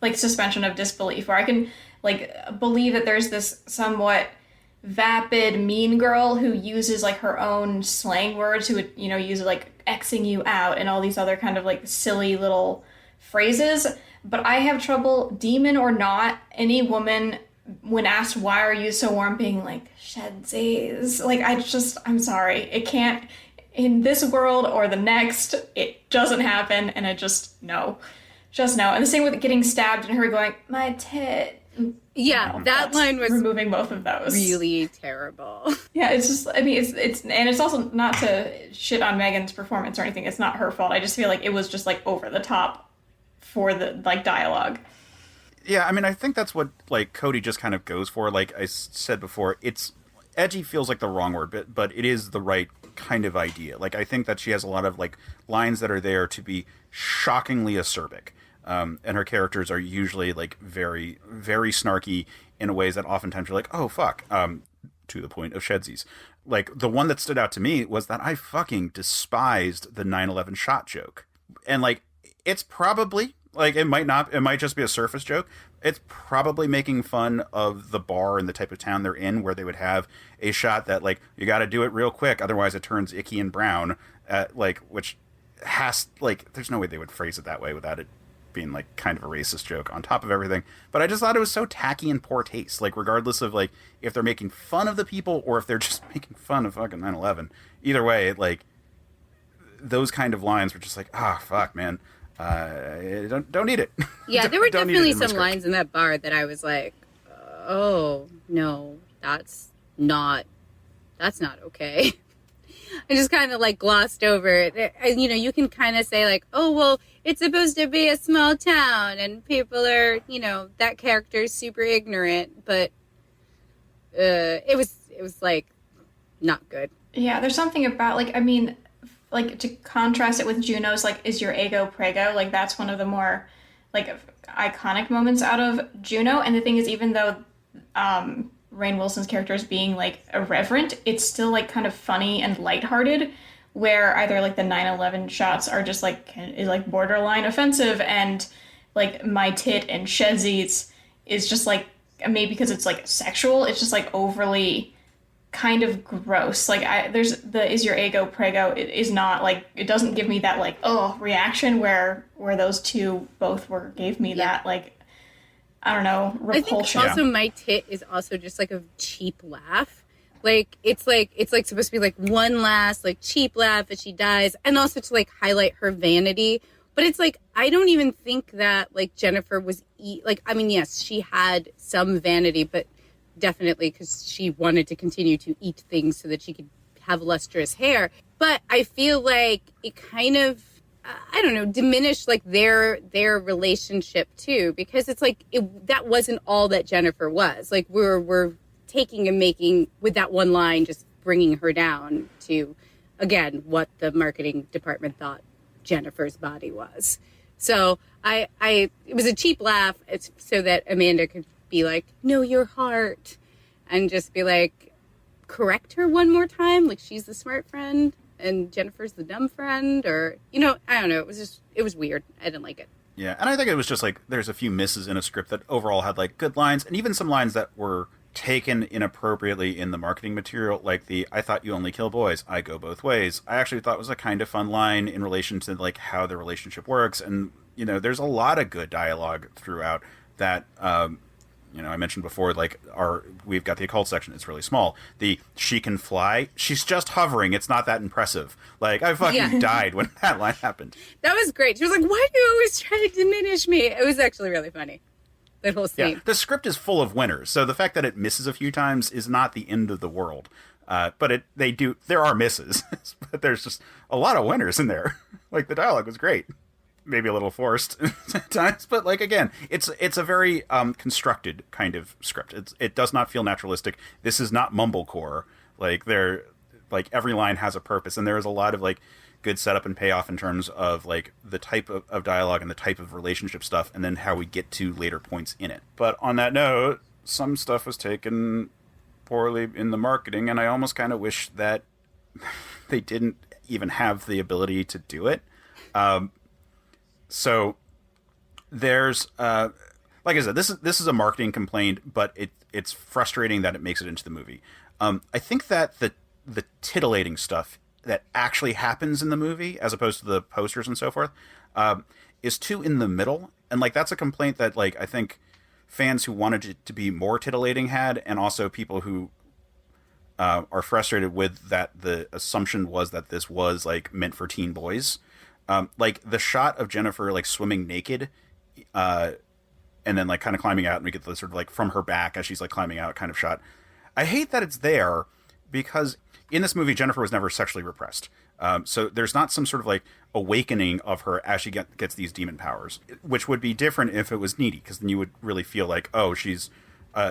like suspension of disbelief, where I can like believe that there's this somewhat vapid mean girl who uses like her own slang words, who would, use like Xing you out and all these other kind of like silly little phrases. But I have trouble, demon or not, any woman when asked why are you so warm being like Shedsies. Like I'm sorry. It can't, in this world or the next, it doesn't happen, and I just no. Just no. And the same with getting stabbed and her going, my tit. Yeah, that line was removing both of those. Really terrible. Yeah, it's just, I mean, it's and it's also not to shit on Megan's performance or anything. It's not her fault. I just feel like it was just like over the top for the like dialogue. Yeah, I mean, I think that's what like Cody just kind of goes for. Like I said before, it's edgy feels like the wrong word, but it is the right kind of idea. Like I think that she has a lot of like lines that are there to be shockingly acerbic. And her characters are usually like very, very snarky in ways that oftentimes you're like, oh fuck, to the point of Shedsies. Like the one that stood out to me was that I fucking despised the 9/11 shot joke. And like, it's probably like, it might just be a surface joke. It's probably making fun of the bar and the type of town they're in, where they would have a shot that like, you got to do it real quick. Otherwise it turns icky and brown, like, which has like, there's no way they would phrase it that way without it being like kind of a racist joke on top of everything. But I just thought it was so tacky and poor taste, like regardless of like if they're making fun of the people or if they're just making fun of fucking 9/11. Either way, like those kind of lines were just like, fuck, man, don't need it. Yeah, there were definitely some lines in that bar that I was like, oh no, that's not okay. I just kind of like glossed over it. And, you can kind of say like, oh, well, it's supposed to be a small town and people are, that character's super ignorant, but it was like not good. Yeah, there's something about like, I mean, like to contrast it with Juno's like, is your ego prego? Like that's one of the more like iconic moments out of Juno. And the thing is, even though Rainn Wilson's character is being like irreverent, it's still like kind of funny and lighthearted, where either like the 9/11 shots are just like is like borderline offensive, and like my tit and Shedsies is just like, maybe because it's like sexual, it's just like overly kind of gross. Like there's the is your ego prego, it is not like, it doesn't give me that like reaction where those two both gave me that like, I don't know, repulsion. I think also my tit is also just like a cheap laugh. Like it's like supposed to be like one last like cheap laugh as she dies, and also to like highlight her vanity. But it's like, I don't even think that like Jennifer was like, I mean, yes, she had some vanity, but definitely because she wanted to continue to eat things so that she could have lustrous hair. But I feel like it kind of, I don't know, diminished like their relationship too, because it's like that wasn't all that Jennifer was. Like we're taking and making with that one line, just bringing her down to, again, what the marketing department thought Jennifer's body was. So it was a cheap laugh. It's so that Amanda could be like, no, your heart, and just be like, correct her one more time, like she's the smart friend and Jennifer's the dumb friend, or I don't know. It was weird. I didn't like it. Yeah, and I think it was just like there's a few misses in a script that overall had like good lines, and even some lines that were taken inappropriately in the marketing material, like the "I thought you only kill boys, I go both ways." I actually thought was a kind of fun line in relation to like how the relationship works, and there's a lot of good dialogue throughout that. I mentioned before, like we've got the occult section. It's really small. She can fly. She's just hovering. It's not that impressive. Like I fucking died when that line happened. That was great. She was like, "Why do you always try to diminish me?" It was actually really funny. That whole scene. Yeah, the script is full of winners, so the fact that it misses a few times is not the end of the world. But there are misses, but there's just a lot of winners in there. Like the dialogue was great. Maybe a little forced at times, but like again, it's a very constructed kind of script. It does not feel naturalistic. This is not mumblecore. Like every line has a purpose, and there is a lot of like good setup and payoff in terms of like the type of dialogue and the type of relationship stuff, and then how we get to later points in it. But on that note, some stuff was taken poorly in the marketing, and I almost kind of wish that they didn't even have the ability to do it. So there's like I said, this is a marketing complaint, but it's frustrating that it makes it into the movie. I think that the titillating stuff that actually happens in the movie, as opposed to the posters and so forth, is too in the middle, and like that's a complaint that like I think fans who wanted it to be more titillating had, and also people who are frustrated with that the assumption was that this was like meant for teen boys. Like the shot of Jennifer like swimming naked, and then like kind of climbing out, and we get the sort of like from her back as she's like climbing out kind of shot. I hate that it's there because in this movie Jennifer was never sexually repressed. So there's not some sort of like awakening of her as she gets these demon powers, which would be different if it was Needy, because then you would really feel like, oh, she's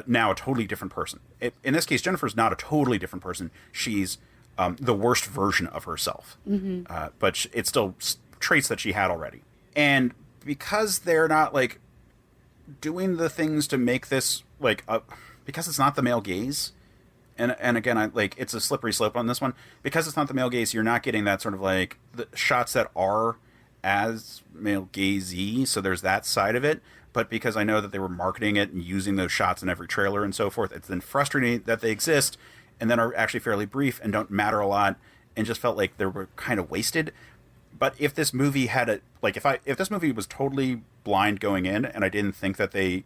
now a totally different person. In this case, Jennifer's not a totally different person. She's the worst version of herself, but it's still traits that she had already. And because they're not like doing the things to make this like because it's not the male gaze, and again I like it's a slippery slope on this one, because it's not the male gaze, you're not getting that sort of like the shots that are as male gazy, so there's that side of it. But because I know that they were marketing it and using those shots in every trailer and so forth, it's then frustrating that they exist and then are actually fairly brief and don't matter a lot, and just felt like they were kind of wasted. But if this movie had a like, if this movie was totally blind going in, and I didn't think that they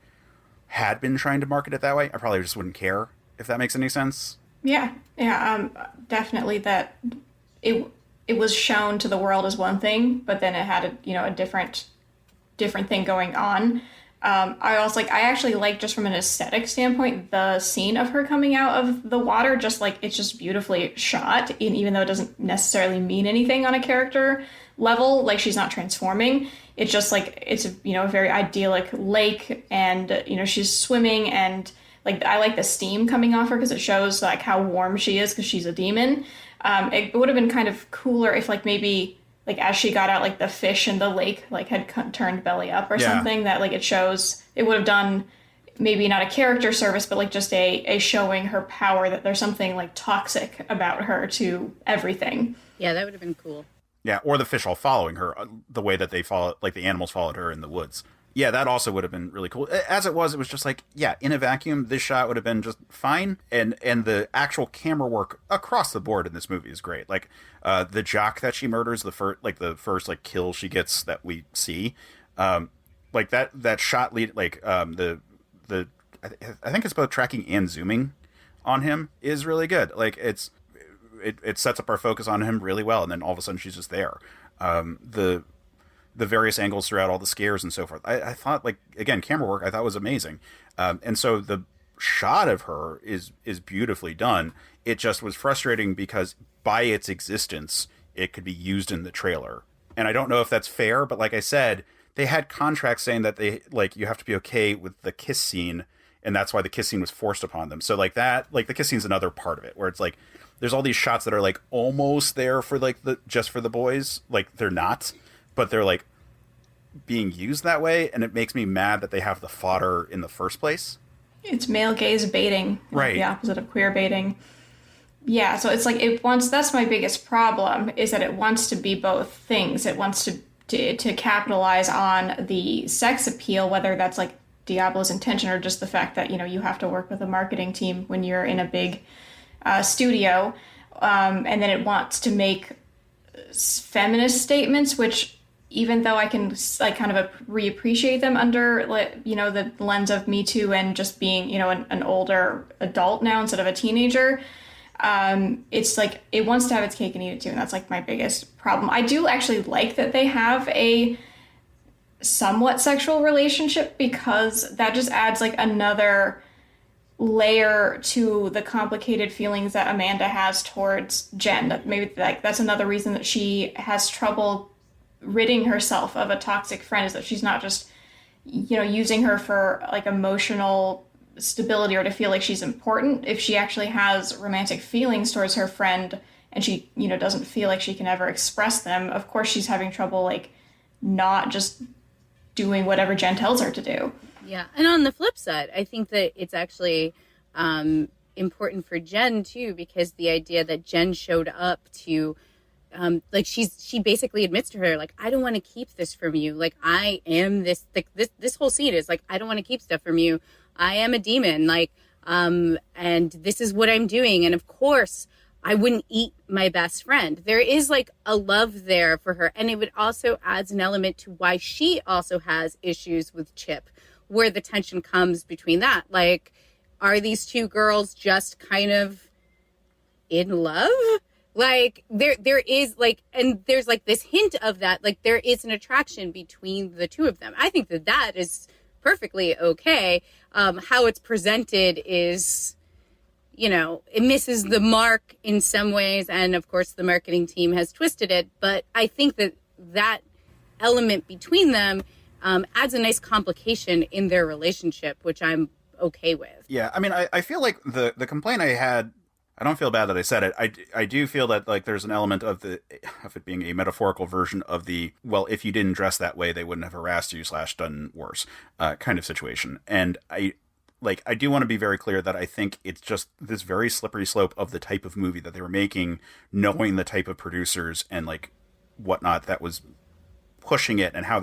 had been trying to market it that way, I probably just wouldn't care, if that makes any sense. Yeah, definitely that it was shown to the world as one thing, but then it had a different thing going on. I actually like, just from an aesthetic standpoint, the scene of her coming out of the water. Just like, it's just beautifully shot, and even though it doesn't necessarily mean anything on a character level, like she's not transforming. It's just like it's a very idyllic lake, and she's swimming, and like I like the steam coming off her because it shows like how warm she is because she's a demon. It would have been kind of cooler if like maybe like as she got out, like the fish in the lake like had turned belly up or something, that like it shows. It would have done maybe not a character service, but like just a showing her power, that there's something like toxic about her to everything. Yeah, that would have been cool. Yeah, or the fish all following her, the way that they follow, like the animals followed her in the woods. Yeah, that also would have been really cool. As it was just like, yeah, in a vacuum, this shot would have been just fine. And the actual camera work across the board in this movie is great. Like the jock that she murders, the first kill she gets that we see, like that shot lead, like I think it's both tracking and zooming on him is really good. Like it sets up our focus on him really well, and then all of a sudden she's just there. The various angles throughout all the scares and so forth, I thought, like, again, camera work I thought was amazing, and so the shot of her is beautifully done. It just was frustrating because by its existence it could be used in the trailer, and I don't know if that's fair, but like I said, they had contracts saying that they like you have to be okay with the kiss scene, and that's why the kiss scene was forced upon them. So like that, like the kiss scene's another part of it where it's like there's all these shots that are like almost there for like just for the boys, like they're not, but they're like being used that way, and it makes me mad that they have the fodder in the first place. It's male gaze baiting, right? The opposite of queer baiting. Yeah, so it's like that's my biggest problem, is that it wants to be both things. It wants to capitalize on the sex appeal, whether that's like Diablo's intention or just the fact that you have to work with a marketing team when you're in a big studio, and then it wants to make feminist statements, which even though I can like kind of reappreciate them under the lens of Me Too and just being an older adult now instead of a teenager, it's like it wants to have its cake and eat it too, and that's like my biggest problem. I do actually like that they have a somewhat sexual relationship, because that just adds like another layer to the complicated feelings that Amanda has towards Jen. That maybe like that's another reason that she has trouble ridding herself of a toxic friend, is that she's not just using her for like emotional stability or to feel like she's important. If she actually has romantic feelings towards her friend and she doesn't feel like she can ever express them, of course she's having trouble like not just doing whatever Jen tells her to do. Yeah, and on the flip side, I think that it's actually important for Jen too, because the idea that Jen showed up to like she basically admits to her, like, I don't want to keep this from you. Like, I am this, like, this whole scene is like, I don't want to keep stuff from you. I am a demon. Like, and this is what I'm doing. And of course I wouldn't eat my best friend. There is like a love there for her. And it would also adds an element to why she also has issues with Chip, where the tension comes between that. Like, are these two girls just kind of in love? Like, there is like, and there's like this hint of that, like there is an attraction between the two of them. I think that is perfectly okay. How it's presented is, you know, it misses the mark in some ways. And of course the marketing team has twisted it. But I think that element between them adds a nice complication in their relationship, which I'm okay with. Yeah. I mean, I feel like the complaint I had, I don't feel bad that I said it. I do feel that like there's an element of it being a metaphorical version of the, well, if you didn't dress that way, they wouldn't have harassed you / done worse kind of situation. And I do want to be very clear that I think it's just this very slippery slope of the type of movie that they were making, knowing the type of producers and like whatnot that was pushing it and how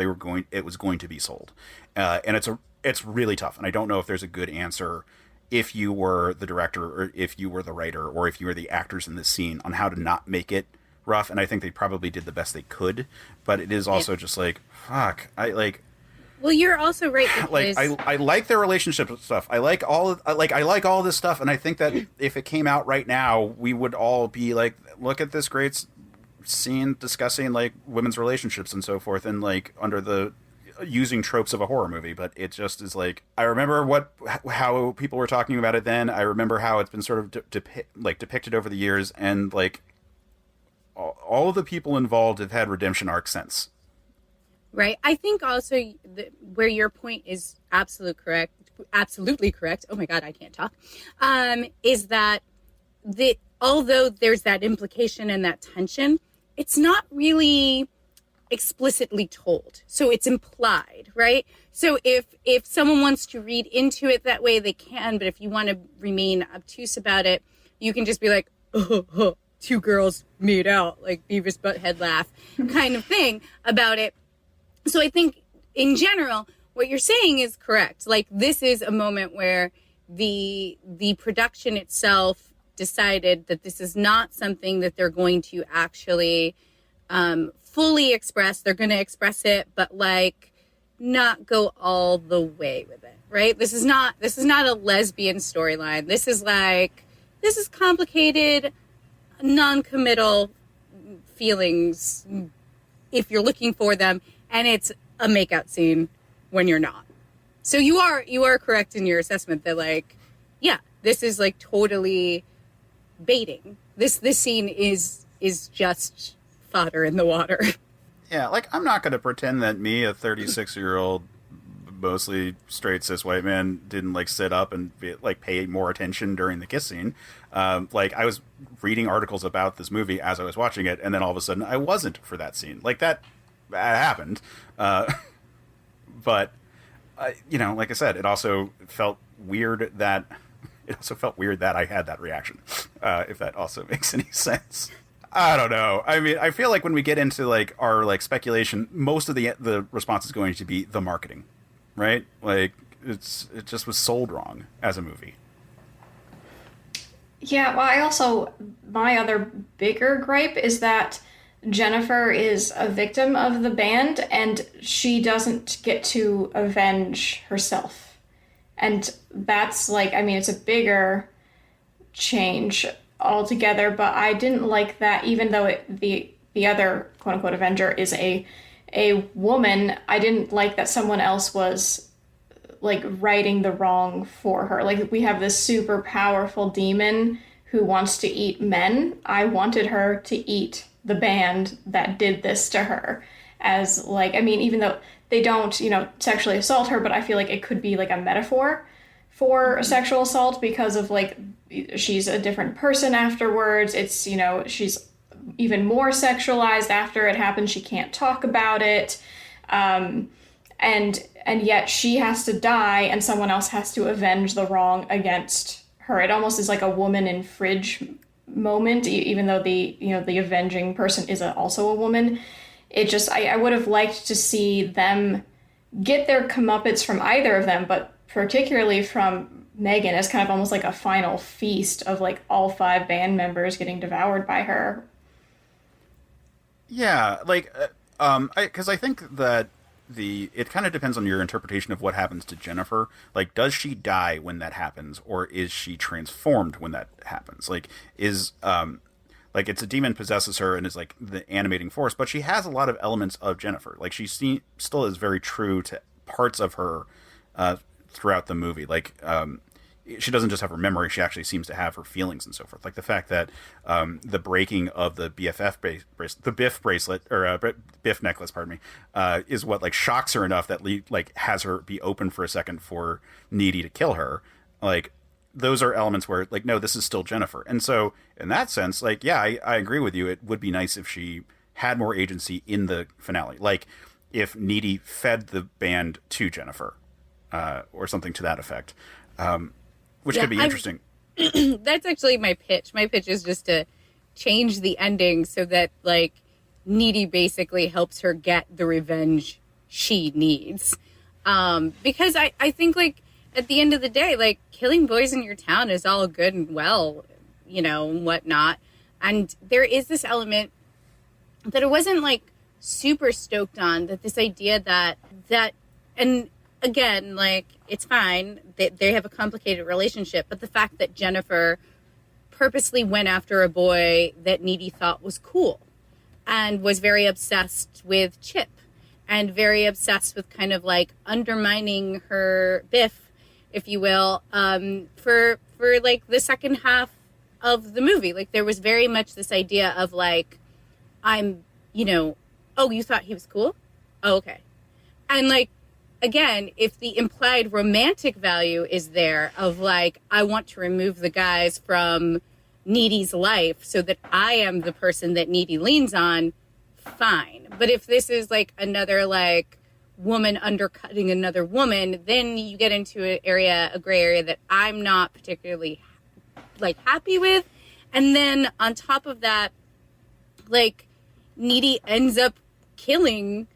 it was going to be sold. And it's really tough. And I don't know if there's a good answer if you were the director or if you were the writer or if you were the actors in this scene on how to not make it rough. And I think they probably did the best they could, but it is also just like, fuck, well, you're also right. Because... like I like their relationship stuff. I like all this stuff. And I think that if it came out right now, we would all be like, look at this great scene discussing like women's relationships and so forth. And like under the, using tropes of a horror movie, but it just is like, I remember how people were talking about it then. I remember how it's been sort of depicted over the years, and like all of the people involved have had redemption arcs since. Right. I think also where your point is absolutely correct. Oh my God, I can't talk. Is that although there's that implication and that tension, it's not really explicitly told, so it's implied, right? So if someone wants to read into it that way, they can, but if you want to remain obtuse about it, you can just be like, oh, two girls made out, like Beavis Butthead laugh kind of thing about it. So I think in general what you're saying is correct. Like, this is a moment where the production itself decided that this is not something that they're going to actually fully express. They're going to express it, but like not go all the way with it, right? This is not a lesbian storyline. This is complicated, non-committal feelings if you're looking for them, and it's a makeout scene when you're not. So you are correct in your assessment that like, yeah, this is like totally baiting. This scene is just fodder in the water. Yeah, like, I'm not going to pretend that me, a 36-year-old, mostly straight cis white man, didn't like sit up and pay more attention during the kiss scene. Like, I was reading articles about this movie as I was watching it, and then all of a sudden I wasn't for that scene. Like, that happened. But you know, like I said, it also felt weird that I had that reaction. If that also makes any sense. I don't know. I mean, I feel like when we get into like our like speculation, most of the response is going to be the marketing, right? Like, it just was sold wrong as a movie. Yeah, well, my other bigger gripe is that Jennifer is a victim of the band and she doesn't get to avenge herself. And that's like, I mean, it's a bigger change altogether, but I didn't like that, even though the other quote unquote Avenger is a woman, I didn't like that someone else was like righting the wrong for her. Like, we have this super powerful demon who wants to eat men. I wanted her to eat the band that did this to her, as like, I mean, even though they don't, you know, sexually assault her, but I feel like it could be like a metaphor for a sexual assault because of like, she's a different person afterwards. It's, you know, she's even more sexualized after it happens. She can't talk about it. And yet she has to die and someone else has to avenge the wrong against her. It almost is like a woman in fridge moment, even though the avenging person is also a woman. It just, I would have liked to see them get their comeuppance from either of them, but particularly from Megan as kind of almost like a final feast of like all 5 band members getting devoured by her. Yeah, like, because I think that it kind of depends on your interpretation of what happens to Jennifer. Like, does she die when that happens, or is she transformed when that happens? Like, like it's a demon possesses her and is like the animating force, but she has a lot of elements of Jennifer. Like, still is very true to parts of her throughout the movie. Like, she doesn't just have her memory; she actually seems to have her feelings and so forth. Like the fact that the breaking of the the Biff bracelet or Biff necklace, pardon me, is what like shocks her enough that like has her be open for a second for Needy to kill her. Like, those are elements where like, no, this is still Jennifer. And so in that sense, like, yeah, I agree with you. It would be nice if she had more agency in the finale. Like if Needy fed the band to Jennifer, or something to that effect. Which could be interesting. That's actually my pitch. My pitch is just to change the ending so that, like, Needy basically helps her get the revenge she needs. Because I think, like, at the end of the day, like, killing boys in your town is all good and well, you know, and whatnot. And there is this element that I wasn't, like, super stoked on, that this idea that and again, like, it's fine that they have a complicated relationship, but the fact that Jennifer purposely went after a boy that Needy thought was cool and was very obsessed with Chip and very obsessed with kind of like undermining her Biff, if you will, for like the second half of the movie. Like, there was very much this idea of like, I'm, you know, oh, you thought he was cool? Oh, okay. And like, again, if the implied romantic value is there of like, I want to remove the guys from Needy's life so that I am the person that Needy leans on, fine. But if this is like another like woman undercutting another woman, then you get into a gray area that I'm not particularly like happy with. And then on top of that, like, Needy ends up killing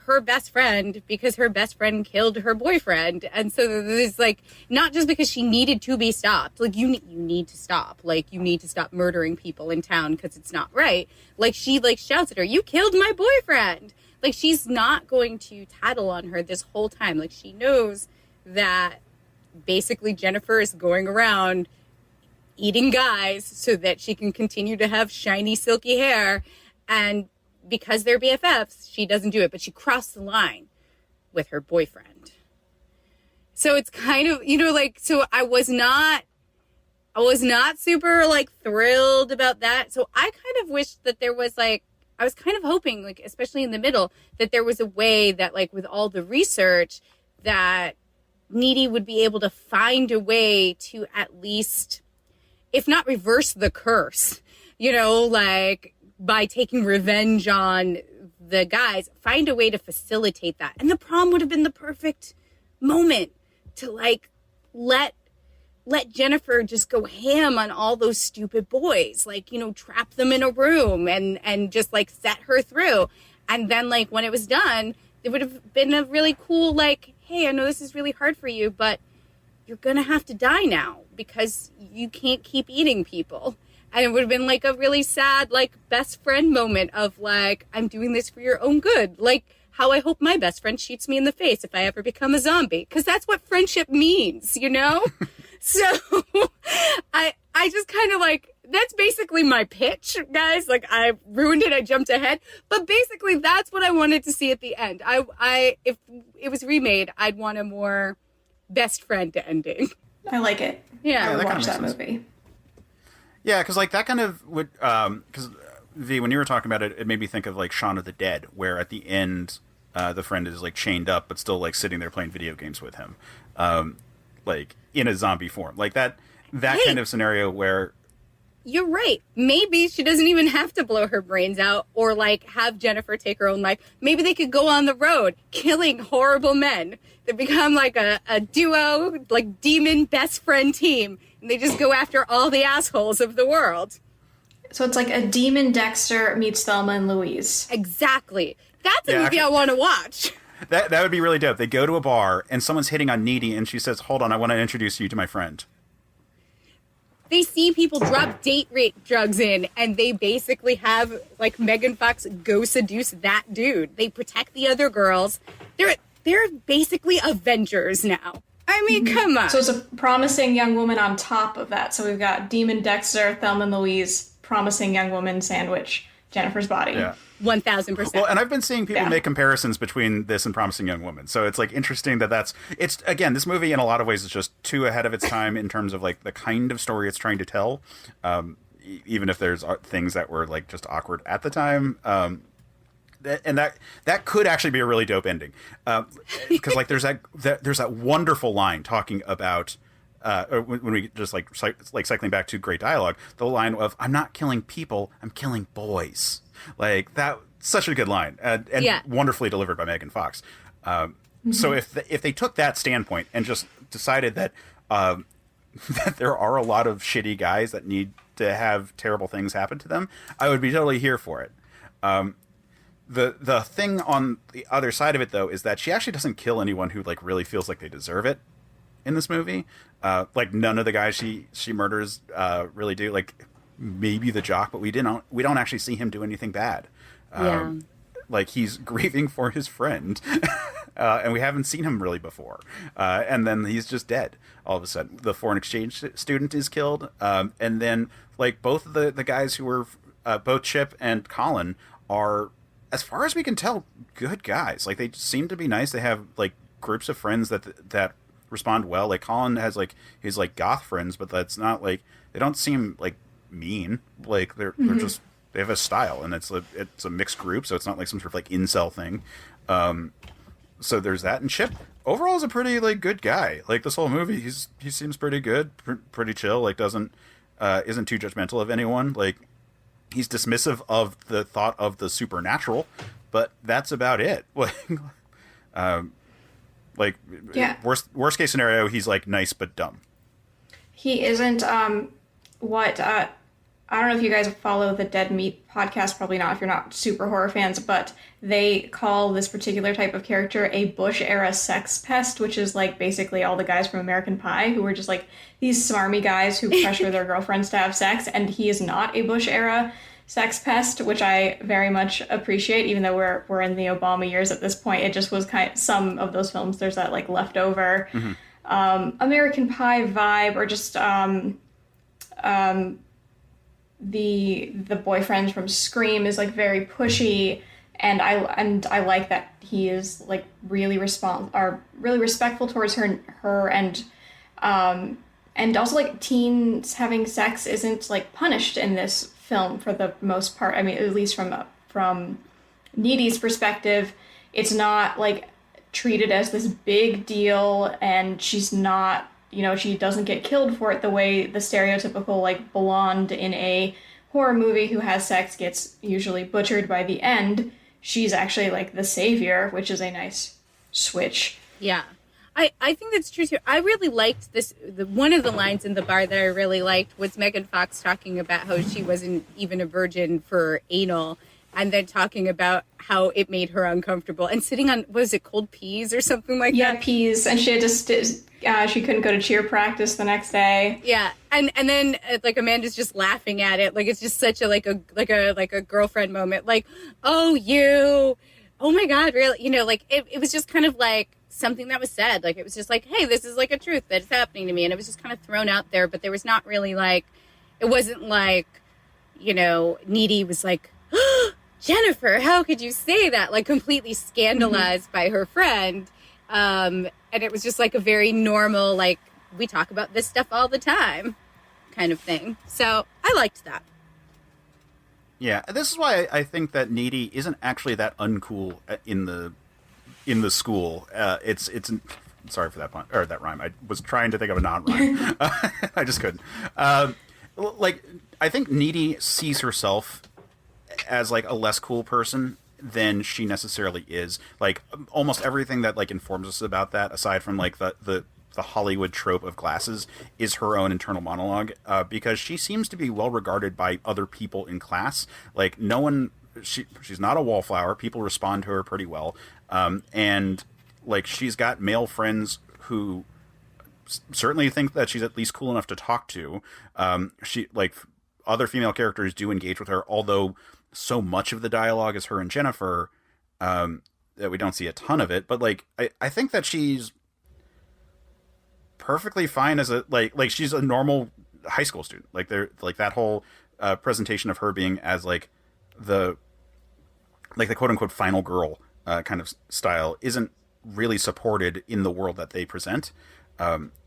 her best friend because her best friend killed her boyfriend. And so there's like, not just because she needed to be stopped, like you need to stop, like you need to stop murdering people in town because it's not right. Like, she like shouts at her, you killed my boyfriend. Like, she's not going to tattle on her this whole time. Like, she knows that basically Jennifer is going around eating guys so that she can continue to have shiny silky hair. And because they're BFFs, she doesn't do it, but she crossed the line with her boyfriend. So it's kind of, you know, like, so I was not super like thrilled about that. So I kind of wished that there was like, I was kind of hoping, like, especially in the middle, that there was a way that, like, with all the research, that Needy would be able to find a way to at least, if not reverse the curse, you know, like, by taking revenge on the guys, find a way to facilitate that. And the prom would have been the perfect moment to like let Jennifer just go ham on all those stupid boys, like, you know, trap them in a room and just like set her through. And then like when it was done, it would have been a really cool, like, hey, I know this is really hard for you, but you're going to have to die now because you can't keep eating people. And it would have been like a really sad, like, best friend moment of like, I'm doing this for your own good. Like how I hope my best friend shoots me in the face if I ever become a zombie. Because that's what friendship means, you know? So I just kind of like, that's basically my pitch, guys. Like, I ruined it. I jumped ahead. But basically, that's what I wanted to see at the end. If it was remade, I'd want a more best friend ending. I like it. Yeah. I would that watch that sense. movie. Yeah, because like that kind of would, because V, when you were talking about it, it made me think of like Shaun of the Dead, where at the end, the friend is like chained up, but still like sitting there playing video games with him, like in a zombie form, like that kind of scenario where. You're right. Maybe she doesn't even have to blow her brains out or like have Jennifer take her own life. Maybe they could go on the road killing horrible men. They become like a duo, like demon best friend team. And they just go after all the assholes of the world. So it's like a Demon Dexter meets Thelma and Louise. Exactly. That's a Yeah, movie I want to watch. That would be really dope. They go to a bar and someone's hitting on Needy and she says, "Hold on, I want to introduce you to my friend." They see people drop date rape drugs in, and they basically have, like, Megan Fox go seduce that dude. They protect the other girls. They're basically Avengers now. I mean, come on. So it's a promising young woman on top of that. So we've got Demon Dexter, Thelma and Louise, promising young woman sandwich, Jennifer's Body. Yeah. 1,000%. Well, and I've been seeing people Yeah. make comparisons between this and Promising Young Woman. So it's like interesting it's again, this movie in a lot of ways is just too ahead of its time in terms of like the kind of story it's trying to tell. Even if there's things that were like just awkward at the time. And that could actually be a really dope ending. Because like there's that wonderful line talking about when we just like cycling back to great dialogue, the line of "I'm not killing people, I'm killing boys." Like that, such a good line, and Yeah. wonderfully delivered by Megan Fox. So if they took that standpoint and just decided that that there are a lot of shitty guys that need to have terrible things happen to them, I would be totally here for it. The thing on the other side of it, though, is that she actually doesn't kill anyone who like really feels like they deserve it in this movie. Like none of the guys she murders really do. Like maybe the jock, but we don't actually see him do anything bad. Yeah. Like he's grieving for his friend, and we haven't seen him really before. And then he's just dead all of a sudden. The foreign exchange student is killed, and then like both of the guys who were both Chip and Colin are, as far as we can tell, good guys. Like they seem to be nice. They have like groups of friends that respond well. Like Colin has like his like goth friends, but that's not like, they don't seem like mean. Like they're just, they have a style, and it's a mixed group, so it's not like some sort of like incel thing. So there's that. And Chip overall is a pretty like good guy. Like this whole movie, he seems pretty good, pretty chill. Like isn't too judgmental of anyone. Like he's dismissive of the thought of the supernatural, but that's about it. Like, Yeah. worst case scenario, he's like nice but dumb. He isn't I don't know if you guys follow the Dead Meat podcast, probably not if you're not super horror fans, but they call this particular type of character a Bush era sex pest, which is like basically all the guys from American Pie who were just like these smarmy guys who pressure their girlfriends to have sex, and he is not a Bush era sex pest, which I very much appreciate, even though we're in the Obama years at this point. It just was some of those films, there's that like leftover American Pie vibe, or just the boyfriend from Scream is like very pushy, and I like that he is like really respectful towards her and also like teens having sex isn't like punished in this film for the most part. I mean, at least from Needy's perspective, it's not like treated as this big deal, and she's not, she doesn't get killed for it the way the stereotypical like blonde in a horror movie who has sex gets usually butchered by the end. She's actually like the savior, which is a nice switch. Yeah. I think that's true too. I really liked one of the lines in the bar that I really liked was Megan Fox talking about how she wasn't even a virgin for anal, and then talking about how it made her uncomfortable and sitting on, was it cold peas or something like that? Yeah, peas, and she had to she couldn't go to cheer practice the next day. Yeah, and then like Amanda's just laughing at it, like it's just such a like a girlfriend moment, like, oh my god, really, like it was just kind of like something that was said, like it was just like, hey, this is like a truth that's happening to me, and it was just kind of thrown out there, but there was not really like, it wasn't like, Needy was like, oh, Jennifer, how could you say that, like completely scandalized by her friend, and it was just like a very normal, like, we talk about this stuff all the time kind of thing. So I liked that. Yeah, this is why I think that Needy isn't actually that uncool in the school. It's sorry for that pun or that rhyme. I was trying to think of a non-rhyme. I just couldn't. Like, I think Needy sees herself as like a less cool person than she necessarily is. Like almost everything that like informs us about that, aside from like the the Hollywood trope of glasses is her own internal monologue, because she seems to be well regarded by other people in class. Like no one, she's not a wallflower. People respond to her pretty well, and like she's got male friends who certainly think that she's at least cool enough to talk to. She like other female characters do engage with her, although so much of the dialogue is her and Jennifer that we don't see a ton of it. But like I think that she's perfectly fine as a like she's a normal high school student. Like they're like that whole presentation of her being as like the quote unquote final girl kind of style isn't really supported in the world that they present,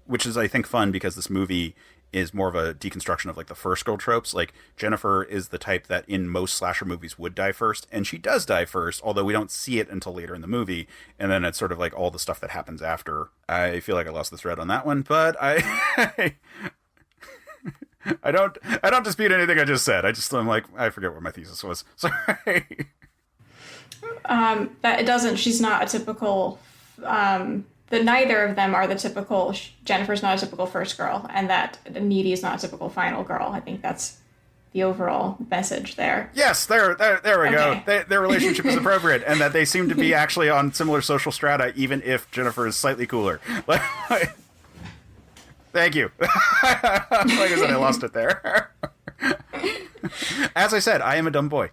which is I think fun because this movie is more of a deconstruction of like the first girl tropes. Like Jennifer is the type that in most slasher movies would die first, and she does die first, although we don't see it until later in the movie, and then it's sort of like all the stuff that happens after. I feel like I lost the thread on that one, but I don't dispute anything I just said. I'm like, I forget what my thesis was. Sorry. That it doesn't. She's not a typical. That neither of them are the typical. Jennifer's not a typical first girl, and that Needy is not a typical final girl. I think that's the overall message there. Yes, there we go. Their relationship is appropriate, and that they seem to be actually on similar social strata, even if Jennifer is slightly cooler. Thank you. Like I said, I lost it there. As I said, I am a dumb boy.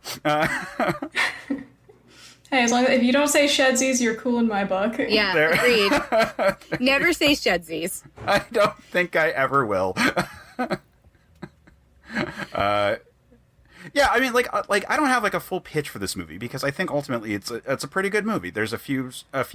Hey, as long as if you don't say Shedsies, you're cool in my book. Yeah, agreed. Never say Shedsies. I don't think I ever will. Yeah, I mean, like I don't have like a full pitch for this movie because I think ultimately it's a pretty good movie. There's a few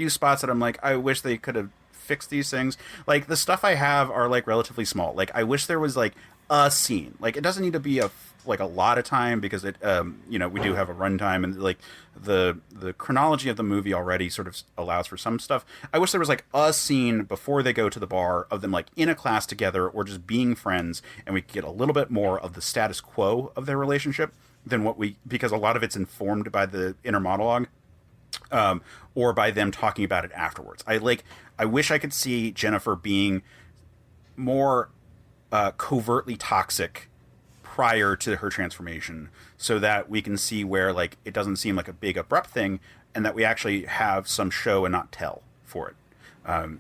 spots that I'm like, I wish they could have fixed these things. Like the stuff I have are like relatively small. Like I wish there was like a scene. Like it doesn't need to be a lot of time because it we do have a runtime, and like the chronology of the movie already sort of allows for some stuff. I wish there was like a scene before they go to the bar of them like in a class together or just being friends, and we could get a little bit more of the status quo of their relationship than because a lot of it's informed by the inner monologue or by them talking about it afterwards. I wish I could see Jennifer being more covertly toxic prior to her transformation, so that we can see where like it doesn't seem like a big abrupt thing, and that we actually have some show and not tell for it.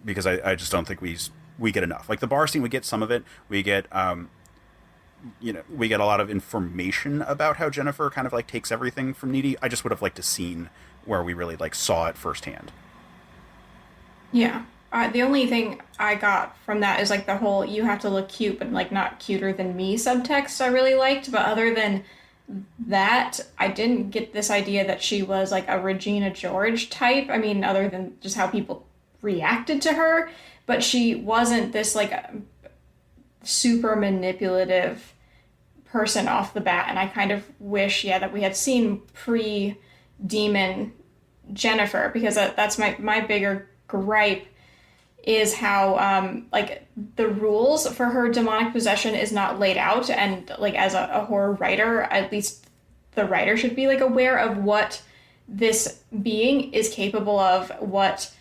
Because I just don't think we get enough. Like the bar scene, we get some of it. We get we get a lot of information about how Jennifer kind of like takes everything from Needy. I just would have liked a scene where we really like saw it firsthand. Yeah. The only thing I got from that is like the whole "you have to look cute, but like not cuter than me" subtext I really liked. But other than that, I didn't get this idea that she was like a Regina George type. I mean, other than just how people reacted to her, but she wasn't this like super manipulative person off the bat. And I kind of wish, that we had seen pre-demon Jennifer, because that's my bigger gripe is how like the rules for her demonic possession is not laid out, and like as a horror writer, at least the writer should be like aware of what this being is capable of, what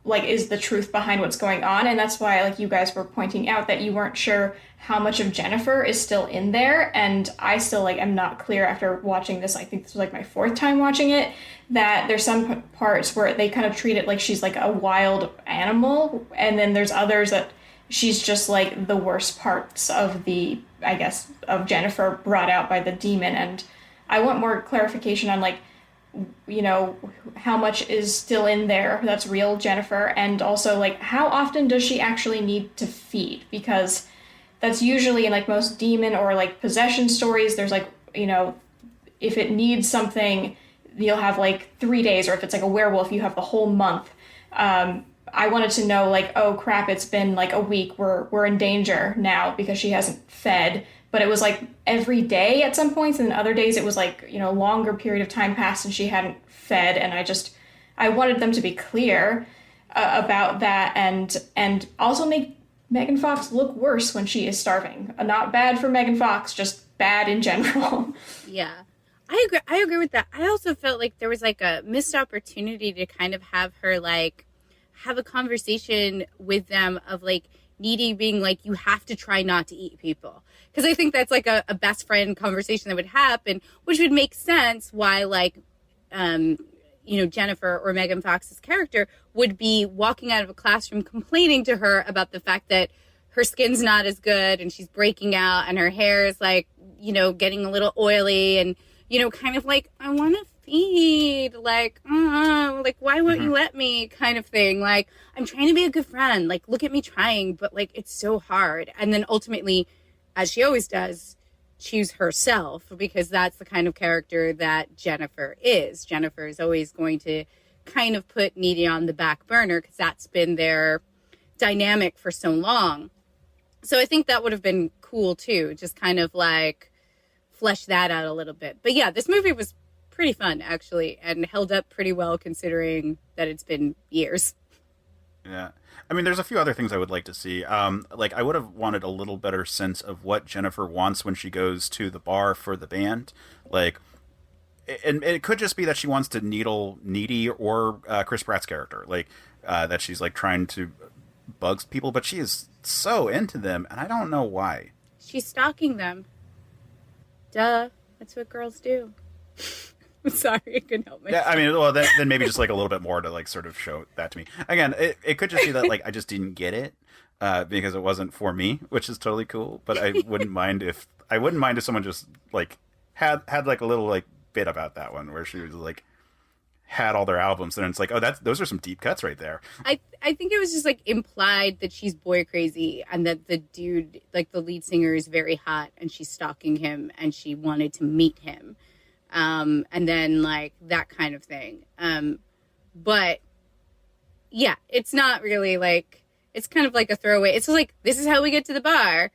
like is the truth behind what's going on. And that's why like you guys were pointing out that you weren't sure how much of Jennifer is still in there, and I still like am not clear after watching this. I think this was like my fourth time watching it, that there's some parts where they kind of treat it like she's like a wild animal, and then there's others that she's just like the worst parts of the, I guess, of Jennifer brought out by the demon. And I want more clarification on like, how much is still in there that's real Jennifer, and also like how often does she actually need to feed, because that's usually in like most demon or like possession stories, there's like, if it needs something, you'll have like 3 days, or if it's like a werewolf, you have the whole month. I wanted to know like, oh crap, it's been like a week, we're in danger now because she hasn't fed. But it was like every day at some points, and then other days it was like, longer period of time passed and she hadn't fed. And I wanted them to be clear about that, and also make Megan Fox look worse when she is starving. Not bad for Megan Fox, just bad in general. Yeah. I agree with that. I also felt like there was like a missed opportunity to kind of have her like have a conversation with them of like Needy being like, you have to try not to eat people. Because I think that's like a best friend conversation that would happen, which would make sense why like, Jennifer or Megan Fox's character would be walking out of a classroom complaining to her about the fact that her skin's not as good and she's breaking out and her hair is like, getting a little oily and, kind of like, I want to feed, like, why won't you let me kind of thing. Like, I'm trying to be a good friend. Like, look at me trying, but like, it's so hard. And then ultimately, as she always does, choose herself because that's the kind of character that Jennifer is. Jennifer is always going to kind of put Needy on the back burner because that's been their dynamic for so long. So I think that would have been cool too, just kind of like flesh that out a little bit. But yeah, this movie was pretty fun actually and held up pretty well considering that it's been years. Yeah. I mean, there's a few other things I would like to see. Like, I would have wanted a little better sense of what Jennifer wants when she goes to the bar for the band. Like, and it could just be that she wants to needle Needy or Chris Pratt's character. Like, that she's, like, trying to bug people, but she is so into them, and I don't know why. She's stalking them. Duh. That's what girls do. I'm sorry, I couldn't help myself. Yeah, I mean, well, then maybe just like a little bit more to like sort of show that to me. Again, it could just be that like I just didn't get it because it wasn't for me, which is totally cool. But I wouldn't mind if someone just like had like a little like bit about that one where she was like had all their albums and it's like, oh, those are some deep cuts right there. I think it was just like implied that she's boy crazy and that the dude, like the lead singer, is very hot and she's stalking him and she wanted to meet him. And then like that kind of thing. But yeah, it's not really like, it's kind of like a throwaway. It's just like, this is how we get to the bar.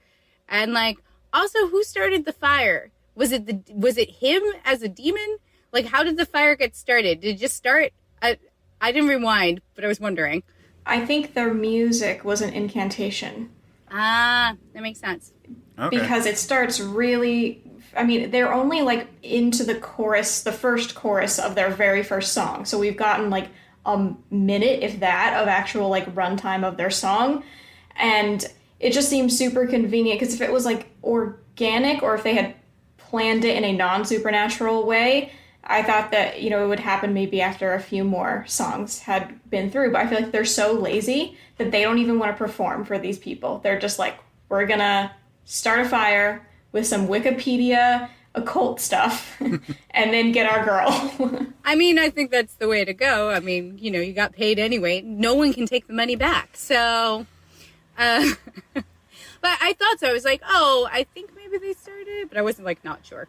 And like, also who started the fire? Was it him as a demon? Like, how did the fire get started? Did it just start? I didn't rewind, but I was wondering. I think their music was an incantation. Ah, that makes sense. Okay. Because it starts really, I mean, they're only like into the chorus, the first chorus of their very first song. So we've gotten like a minute, if that, of actual like runtime of their song. And it just seems super convenient because if it was like organic or if they had planned it in a non-supernatural way, I thought that, it would happen maybe after a few more songs had been through. But I feel like they're so lazy that they don't even want to perform for these people. They're just like, we're going to start a fire with some Wikipedia occult stuff and then get our girl. I mean, I think that's the way to go. I mean, you got paid anyway. No one can take the money back. So, but I thought so. I was like, oh, I think maybe they started, but I wasn't like not sure.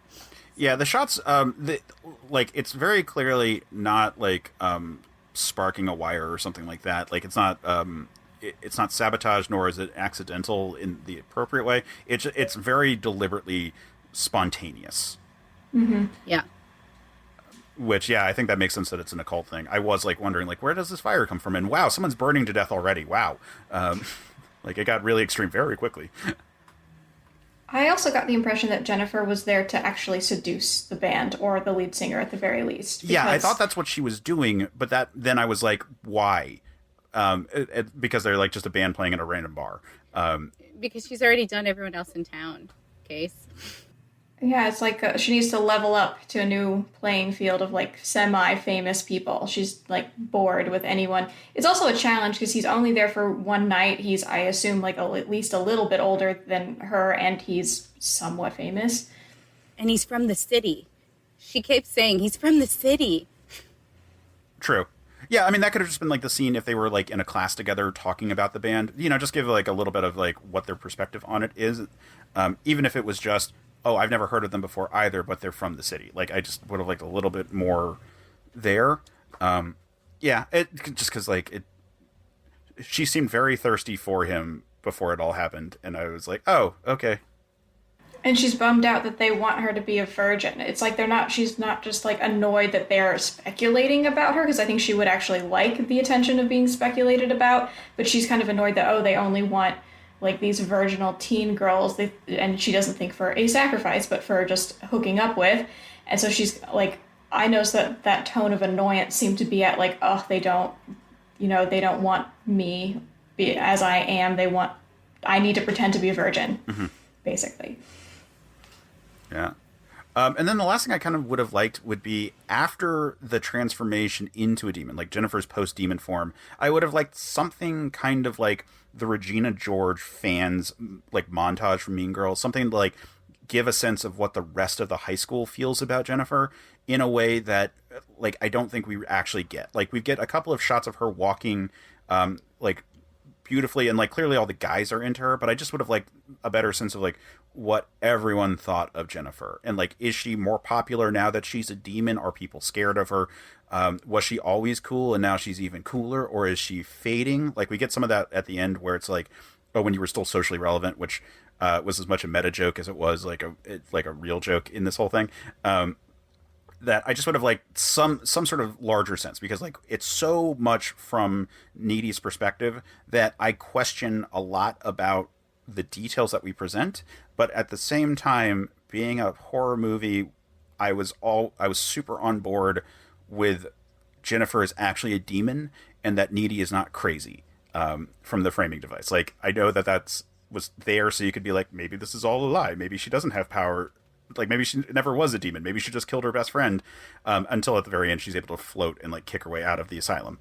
Yeah, the shots, like, it's very clearly not like sparking a wire or something like that. Like, it's not sabotage, nor is it accidental in the appropriate way. It's very deliberately spontaneous. Mm-hmm. Yeah. Which, yeah, I think that makes sense that it's an occult thing. I was like wondering, like, where does this fire come from? And wow, someone's burning to death already. Wow, like it got really extreme very quickly. I also got the impression that Jennifer was there to actually seduce the band or the lead singer at the very least. Yeah, I thought that's what she was doing, but then I was like, why? Because they're like just a band playing at a random bar. Because she's already done everyone else in town. Case. Yeah, it's like she needs to level up to a new playing field of like semi-famous people. She's like bored with anyone. It's also a challenge because he's only there for one night. He's, I assume, like at least a little bit older than her, and he's somewhat famous. And he's from the city. She keeps saying he's from the city. True. Yeah, I mean, that could have just been like the scene if they were like in a class together talking about the band. Just give like a little bit of like what their perspective on it is. Even if it was just, oh, I've never heard of them before either, but they're from the city. Like, I just would have liked a little bit more there. Yeah, just because, like, she seemed very thirsty for him before it all happened, and I was like, oh, okay. And she's bummed out that they want her to be a virgin. It's like she's not just, like, annoyed that they're speculating about her, because I think she would actually like the attention of being speculated about, but she's kind of annoyed that, oh, they only want like these virginal teen girls, and she doesn't think for a sacrifice, but for just hooking up with. And so she's like, I noticed that tone of annoyance seemed to be at like, oh, they don't they don't want me as I am. I need to pretend to be a virgin, basically. Yeah. And then the last thing I kind of would have liked would be after the transformation into a demon, like Jennifer's post-demon form, I would have liked something kind of like the Regina George fans, like montage from Mean Girls, something to like give a sense of what the rest of the high school feels about Jennifer in a way that, like, I don't think we actually get. Like, we get a couple of shots of her walking, like, beautifully, and like clearly all the guys are into her, but I just would have liked a better sense of like what everyone thought of Jennifer, and like, is she more popular now that she's a demon? Are people scared of her? Was she always cool and now she's even cooler, or is she fading? Like, we get some of that at the end where it's like, oh, when you were still socially relevant, which was as much a meta joke as it was like a real joke in this whole thing. That I just would have liked some sort of larger sense, because like, it's so much from Needy's perspective that I question a lot about the details that we present. But at the same time, being a horror movie, I was super on board with Jennifer is actually a demon and that Needy is not crazy, from the framing device. Like, I know that was there so you could be like, maybe this is all a lie. Maybe she doesn't have power. Like, maybe she never was a demon. Maybe she just killed her best friend, until at the very end she's able to float and like kick her way out of the asylum.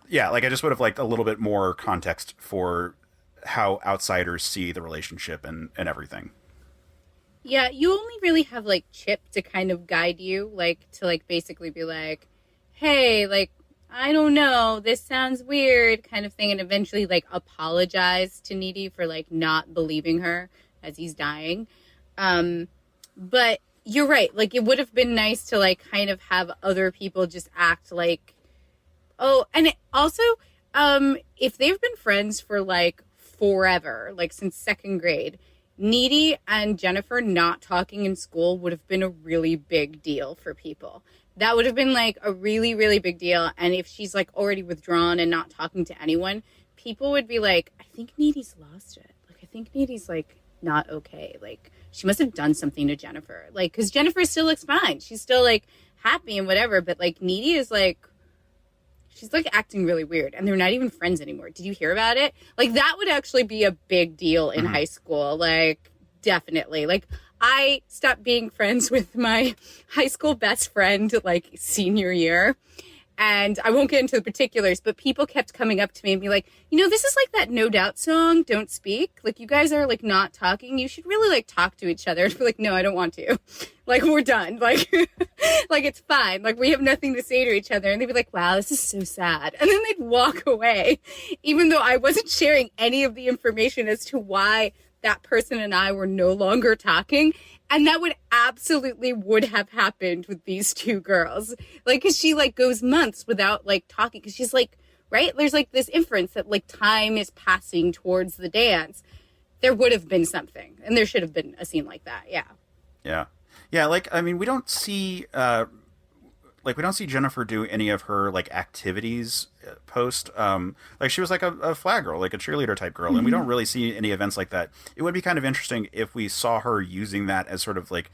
Yeah, like, I just would have liked a little bit more context for how outsiders see the relationship and everything. Yeah, you only really have like Chip to kind of guide you, like to like basically be like, hey, like, I don't know, this sounds weird kind of thing, and eventually like apologize to Needy for like not believing her as he's dying. But you're right, like, it would have been nice to like kind of have other people just act like, oh, and also, if they've been friends for like forever, like since second grade, Needy and Jennifer not talking in school would have been a really big deal for people. That would have been like a really, really big deal. And if she's like already withdrawn and not talking to anyone, people would be like, I think Needy's lost it. Like, I think Needy's like not okay. Like, she must have done something to Jennifer. Like, because Jennifer still looks fine. She's still like happy and whatever. But like, Needy is like, she's like acting really weird, and they're not even friends anymore. Did you hear about it? Like, that would actually be a big deal in high school. Like, definitely. Like, I stopped being friends with my high school best friend like senior year. And I won't get into the particulars, but people kept coming up to me and be like, this is like that No Doubt song, Don't Speak. Like, you guys are like not talking. You should really like talk to each other. And be like, no, I don't want to. Like, we're done. Like, like, it's fine. Like, we have nothing to say to each other. And they'd be like, wow, this is so sad. And then they'd walk away, even though I wasn't sharing any of the information as to why that person and I were no longer talking. And that would have happened with these two girls. Like, cause she like goes months without like talking. Cause she's like, right. There's like this inference that like time is passing towards the dance. There would have been something, and there should have been a scene like that. Yeah. Yeah. Yeah. Like, I mean, we don't see Jennifer do any of her like activities post. Like, she was like a flag girl, like a cheerleader type girl, and we don't really see any events like that. It would be kind of interesting if we saw her using that as sort of like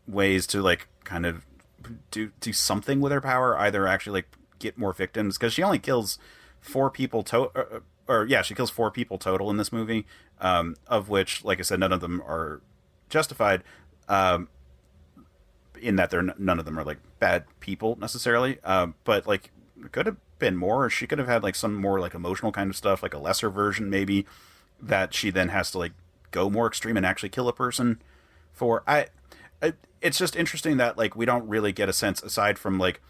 ways to like kind of do something with her power, either actually like get more victims, because she only kills 4 people she kills 4 people total in this movie, of which, like I said, none of them are justified. In that none of them are like bad people necessarily, but like, it could have been more. She could have had like some more like emotional kind of stuff, like a lesser version maybe, that she then has to like go more extreme and actually kill a person for. It's just interesting that like we don't really get a sense, aside from like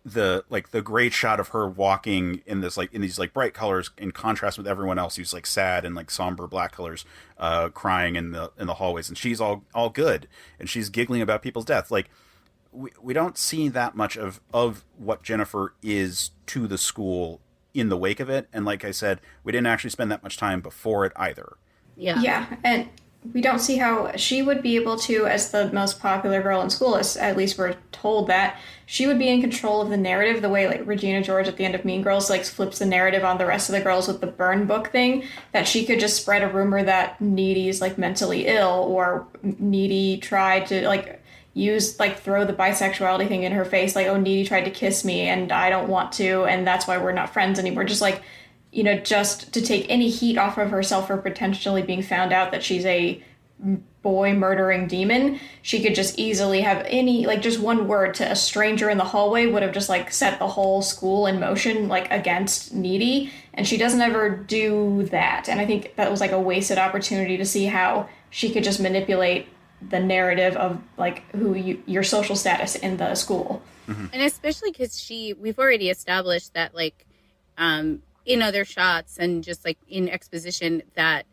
the great shot of her walking in this like in these like bright colors in contrast with everyone else who's like sad and like somber black colors, crying in the hallways, and she's all good and she's giggling about people's death. Like, we don't see that much of what Jennifer is to the school in the wake of it, and like I said, we didn't actually spend that much time before it either. Yeah, and we don't see how she would be able to, as the most popular girl in school, at least we're told that she would be in control of the narrative, the way like Regina George at the end of Mean Girls like flips the narrative on the rest of the girls with the burn book thing, that she could just spread a rumor that Needy's like mentally ill, or Needy tried to like, throw the bisexuality thing in her face, like, oh, Needy tried to kiss me and I don't want to, and that's why we're not friends anymore. Just like, just to take any heat off of herself for potentially being found out that she's a boy murdering demon, she could just easily have any, like, just one word to a stranger in the hallway would have just like set the whole school in motion, like, against Needy, and she doesn't ever do that. And I think that was like a wasted opportunity to see how she could just manipulate the narrative of like your social status in the school. And especially because we've already established that, like, in other shots and just like in exposition, that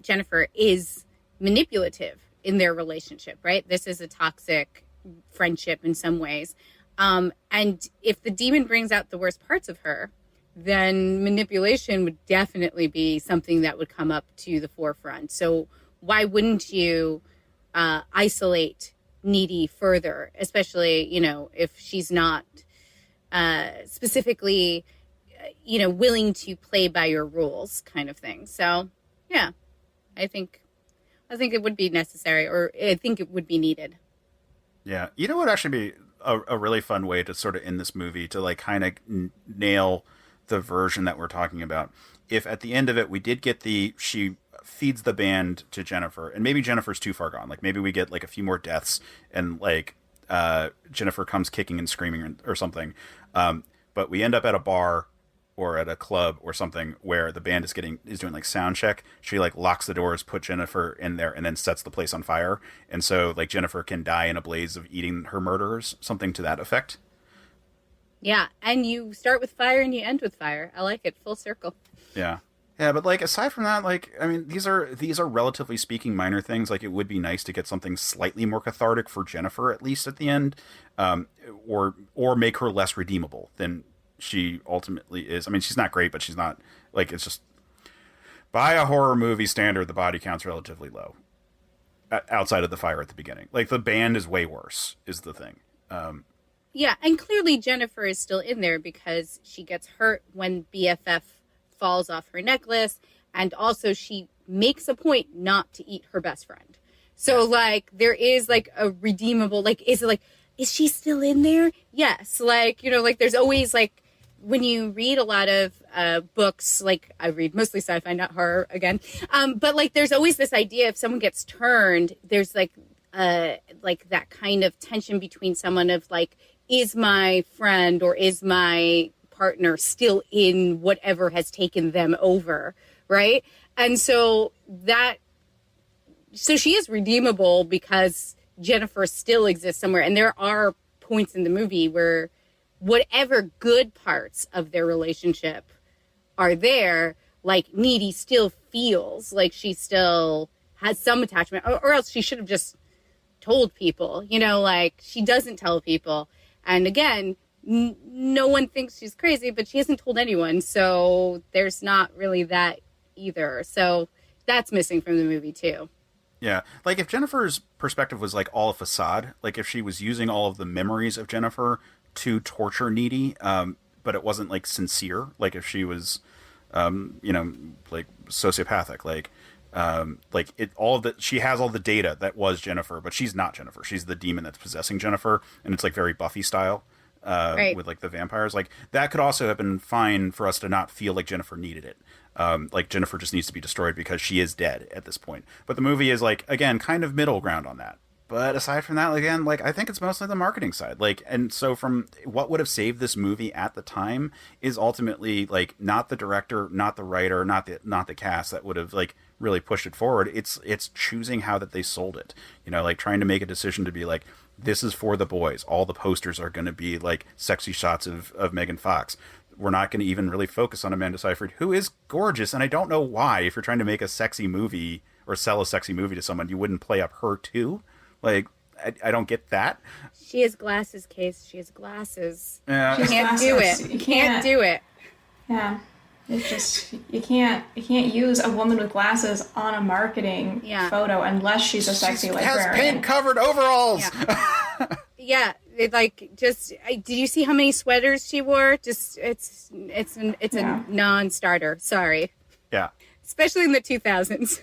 Jennifer is manipulative in their relationship, right? This is a toxic friendship in some ways. And if the demon brings out the worst parts of her, then manipulation would definitely be something that would come up to the forefront. So why wouldn't you isolate Needy further, especially, if she's not specifically, willing to play by your rules kind of thing. So, yeah, I think it would be necessary, or I think it would be needed. Yeah. You know what actually be a really fun way to sort of end this movie, to like kind of nail the version that we're talking about? If at the end of it we did get she feeds the band to Jennifer, and maybe Jennifer's too far gone. Like maybe we get like a few more deaths and like Jennifer comes kicking and screaming or something. But we end up at a bar or at a club or something where the band is doing like sound check. She like locks the doors, put Jennifer in there, and then sets the place on fire. And so like Jennifer can die in a blaze of eating her murderers, something to that effect. Yeah, and you start with fire and you end with fire. I like it, full circle. Yeah. Yeah, but like aside from that, like I mean, these are relatively speaking minor things. Like it would be nice to get something slightly more cathartic for Jennifer, at least at the end, or make her less redeemable than she ultimately is. I mean, she's not great, but she's not like, it's just by a horror movie standard, the body count's relatively low outside of the fire at the beginning. Like the band is way worse is the thing. Yeah, and clearly Jennifer is still in there because she gets hurt when BFF falls off her necklace, and also she makes a point not to eat her best friend. So like there is like a redeemable, like is she still in there? Yes. Like, like there's always like, when you read a lot of books, like I read mostly sci-fi, not horror again. But like, there's always this idea if someone gets turned, there's like that kind of tension between someone of like, is my friend or is my partner still in whatever has taken them over, right? And so she is redeemable because Jennifer still exists somewhere. And there are points in the movie where whatever good parts of their relationship are there, like Needy still feels like she still has some attachment, or else she should have just told people, like she doesn't tell people. And again, no one thinks she's crazy, but she hasn't told anyone. So there's not really that either. So that's missing from the movie too. Yeah. Like if Jennifer's perspective was like all a facade, like if she was using all of the memories of Jennifer to torture Needy, but it wasn't like sincere, like if she was, like sociopathic, she has all the data that was Jennifer, but she's not Jennifer. She's the demon that's possessing Jennifer. And it's like very Buffy style, right, with like the vampires. Like that could also have been fine for us to not feel like Jennifer needed it. Like Jennifer just needs to be destroyed because she is dead at this point. But the movie is like, again, kind of middle ground on that. But aside from that, again, like I think it's mostly the marketing side. Like, and so from what would have saved this movie at the time is ultimately like not the director, not the writer, not the cast that would have like really pushed it forward. It's choosing how that they sold it. Like trying to make a decision to be like, this is for the boys. All the posters are going to be like sexy shots of Megan Fox. We're not going to even really focus on Amanda Seyfried, who is gorgeous. And I don't know why, if you're trying to make a sexy movie or sell a sexy movie to someone, you wouldn't play up her too. Like, I don't get that. She has glasses, Case. She has glasses. Yeah. You can't do it. You can't do it. Yeah. It's just, you can't use a woman with glasses on a marketing photo unless she's a sexy librarian. Has paint-covered overalls. Yeah. Did you see how many sweaters she wore? Just, it's a non-starter. Sorry. Yeah. Especially in the 2000s.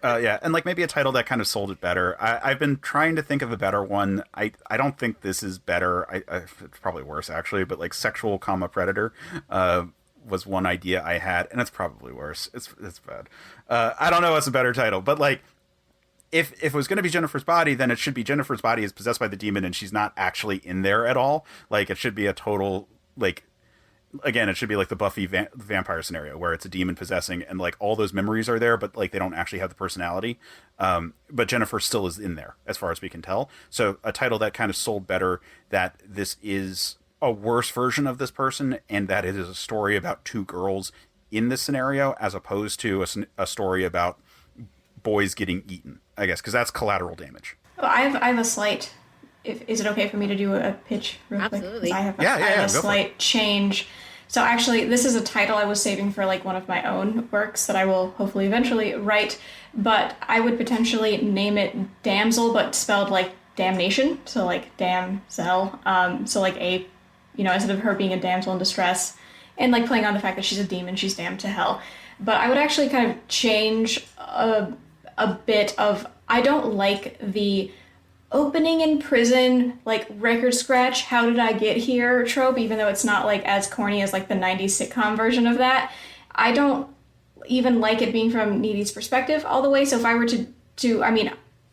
Yeah, and like maybe a title that kind of sold it better. I've been trying to think of a better one. I don't think this is better. It's probably worse actually. But like sexual comma predator was one idea I had, and it's probably worse. It's bad. I don't know what's a better title, but like if it was going to be Jennifer's body, then it should be Jennifer's body is possessed by the demon, and she's not actually in there at all. Like it should be a total like. Again, it should be like the Buffy vampire scenario where it's a demon possessing and like all those memories are there, but like they don't actually have the personality. But Jennifer still is in there as far as we can tell. So a title that kind of sold better that this is a worse version of this person and that it is a story about two girls in this scenario as opposed to a story about boys getting eaten, I guess, because that's collateral damage. Well, I have a slight. Is it okay for me to do a pitch real Absolutely. quick? I have a slight change. So actually, this is a title I was saving for like one of my own works that I will hopefully eventually write. But I would potentially name it Damsel, but spelled like damnation. So like damsel. So like instead of her being a damsel in distress, and like playing on the fact that she's a demon, she's damned to hell. But I would actually kind of change a bit of. I don't like the opening in prison, like record scratch, how did I get here trope, even though it's not like as corny as like the 90s sitcom version of that. I don't even like it being from Needy's perspective all the way. So if I were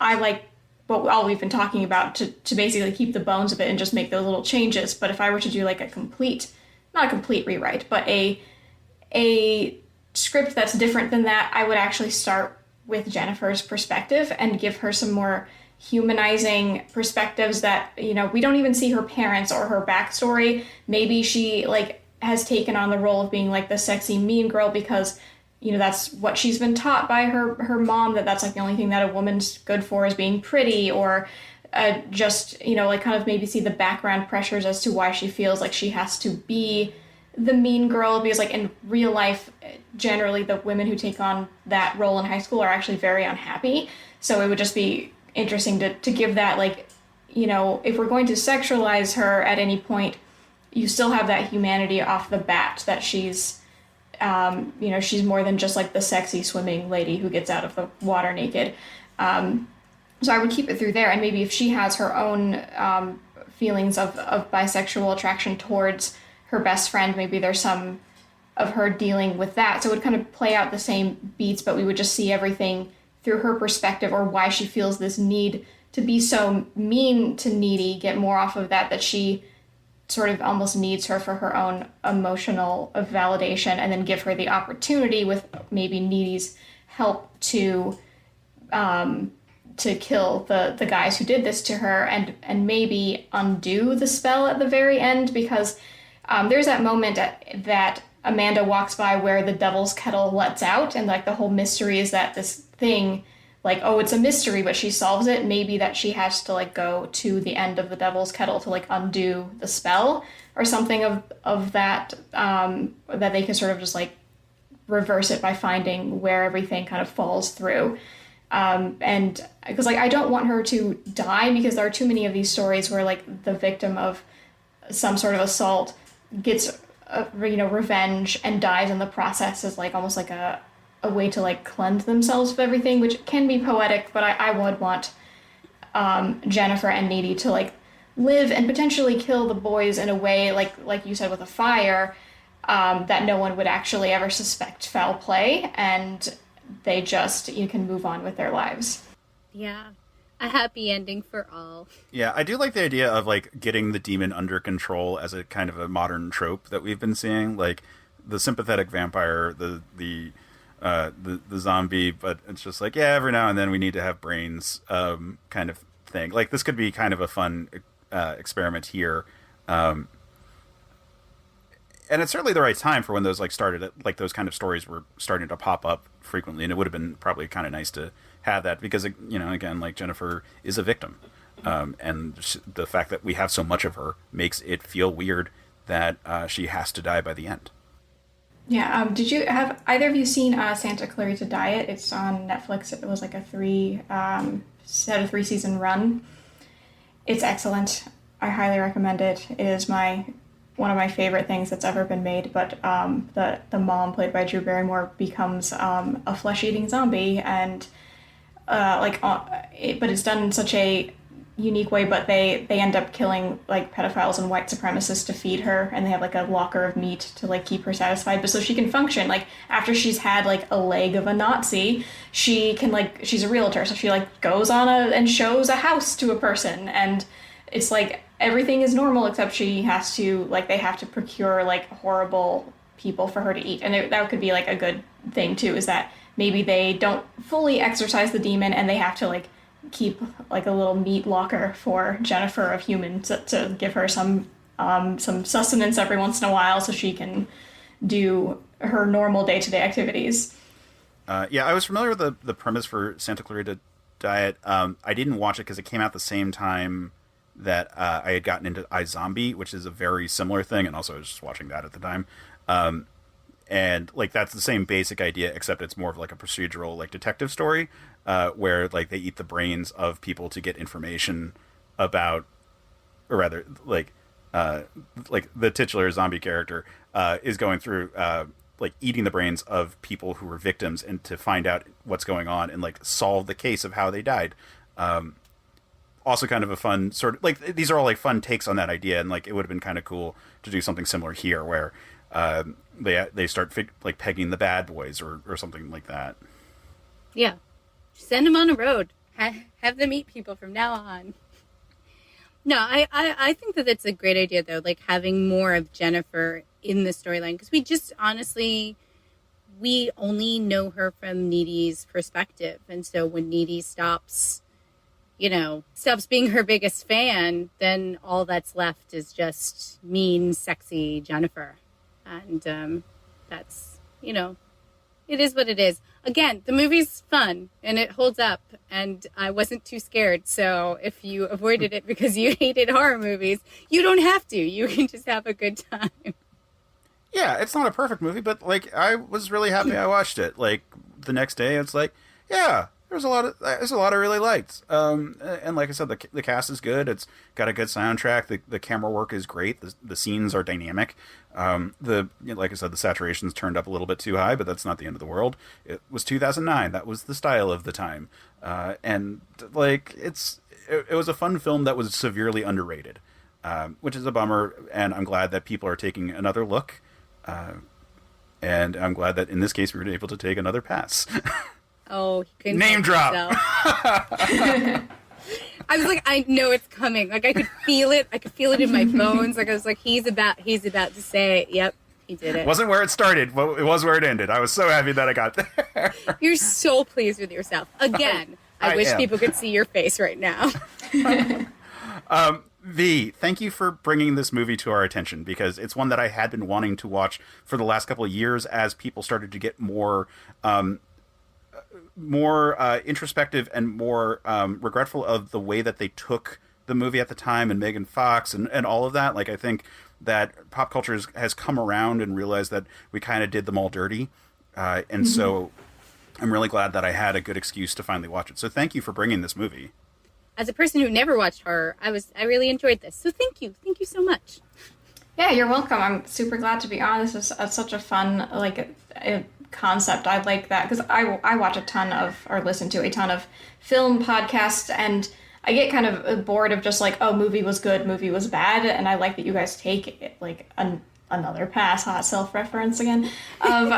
I like what all we've been talking about to basically keep the bones of it and just make those little changes. But if I were to do like not a complete rewrite, but a script that's different than that, I would actually start with Jennifer's perspective and give her some more humanizing perspectives that, we don't even see her parents or her backstory. Maybe she like has taken on the role of being like the sexy mean girl because, that's what she's been taught by her mom, that's like the only thing that a woman's good for is being pretty, or just, like kind of maybe see the background pressures as to why she feels like she has to be the mean girl, because like in real life, generally the women who take on that role in high school are actually very unhappy. So it would just be interesting to give that, like, if we're going to sexualize her at any point, you still have that humanity off the bat that she's she's more than just like the sexy swimming lady who gets out of the water naked. So I would keep it through there, and maybe if she has her own feelings of bisexual attraction towards her best friend, maybe there's some of her dealing with that. So it would kind of play out the same beats, but we would just see everything through her perspective, or why she feels this need to be so mean to Needy, get more off of that she sort of almost needs her for her own emotional validation, and then give her the opportunity with maybe Needy's help to kill the guys who did this to her, and maybe undo the spell at the very end, because there's that moment that Amanda walks by where the devil's kettle lets out, and like the whole mystery is that this thing, like, oh, it's a mystery, but she solves it. Maybe that she has to like go to the end of the devil's kettle to like undo the spell or something of that, that they can sort of just like reverse it by finding where everything kind of falls through. And because like I don't want her to die, because there are too many of these stories where like the victim of some sort of assault gets revenge and dies in the process, as like almost like a way to like cleanse themselves of everything, which can be poetic, but I would want Jennifer and Needy to like live and potentially kill the boys in a way like you said with a fire, that no one would actually ever suspect foul play, and they just can move on with their lives. Yeah. A happy ending for all. Yeah, I do like the idea of like getting the demon under control as a kind of a modern trope that we've been seeing, like the sympathetic vampire, the zombie, but it's just like, yeah, every now and then we need to have brains, kind of thing. Like this could be kind of a fun experiment here, and it's certainly the right time for when those like started, like those kind of stories were starting to pop up frequently, and it would have been probably kind of nice to have that, because again, like Jennifer is a victim, and the fact that we have so much of her makes it feel weird that she has to die by the end. Yeah. Did you have either of you seen Santa Clarita Diet? It's on Netflix. It was like a 3-season run. It's excellent. I highly recommend it. It is one of my favorite things that's ever been made. But the mom, played by Drew Barrymore, becomes a flesh-eating zombie, and but it's done in such a unique way, but they end up killing like pedophiles and white supremacists to feed her, and they have like a locker of meat to like keep her satisfied, but so she can function. Like after she's had like a leg of a Nazi, she can like, she's a realtor, so she like goes on and shows a house to a person, and it's like everything is normal except she has to like, they have to procure like horrible people for her to eat. And that could be like a good thing too, is that maybe they don't fully exorcise the demon and they have to like keep like a little meat locker for Jennifer of Human to give her some sustenance every once in a while so she can do her normal day-to-day activities. Yeah, I was familiar with the premise for Santa Clarita Diet. I didn't watch it because it came out the same time that I had gotten into iZombie, which is a very similar thing, and also I was just watching that at the time. And like that's the same basic idea, except it's more of like a procedural like detective story, where like they eat the brains of people to get information about, or rather like the titular zombie character is going through like eating the brains of people who were victims and to find out what's going on and like solve the case of how they died. Also kind of a fun sort of like, these are all like fun takes on that idea, and like it would have been kind of cool to do something similar here where they start like pegging the bad boys or something like that. Yeah, send them on a road. Have them eat people from now on. No, I think that it's a great idea though, like having more of Jennifer in the storyline, because we just honestly, we only know her from Needy's perspective, and so when Needy stops being her biggest fan, then all that's left is just mean, sexy Jennifer. And that's, it is what it is. Again, the movie's fun and it holds up, and I wasn't too scared. So if you avoided it because you hated horror movies, you don't have to. You can just have a good time. Yeah, it's not a perfect movie, but like I was really happy I watched it. Like the next day, it's like, yeah, there's a lot I really liked. And like I said, the cast is good. It's got a good soundtrack. The camera work is great. The scenes are dynamic. Like I said, the saturation's turned up a little bit too high, but that's not the end of the world. It was 2009. That was the style of the time. And like it was a fun film that was severely underrated, which is a bummer. And I'm glad that people are taking another look. And I'm glad that in this case we were able to take another pass. Oh, he couldn't name drop. I was like, I know it's coming. Like I could feel it. I could feel it in my bones. Like I was like, he's about to say it. Yep, he did it. Wasn't where it started. Well, it was where it ended. I was so happy that I got there. You're so pleased with yourself. Again, I wish people could see your face right now. V, thank you for bringing this movie to our attention, because it's one that I had been wanting to watch for the last couple of years as people started to get more introspective and more regretful of the way that they took the movie at the time, and Megan Fox and all of that. Like, I think that pop culture has come around and realized that we kind of did them all dirty. And so I'm really glad that I had a good excuse to finally watch it. So thank you for bringing this movie. As a person who never watched horror, I really enjoyed this. So thank you. Thank you so much. Yeah, you're welcome. I'm super glad to be on. This is such a fun, concept. I like that because I watch a ton of, or listen to a ton of film podcasts, and I get kind of bored of just like, oh, movie was good, movie was bad, and I like that you guys take it like another pass, hot self-reference again, of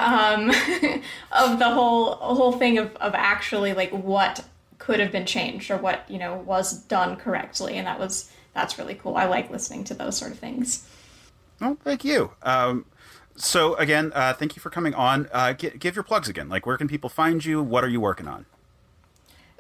of the whole thing of actually like what could have been changed or what was done correctly, and that's really cool. I like listening to those sort of things. Oh, thank you. So again, thank you for coming on. Give your plugs again. Like, where can people find you? What are you working on?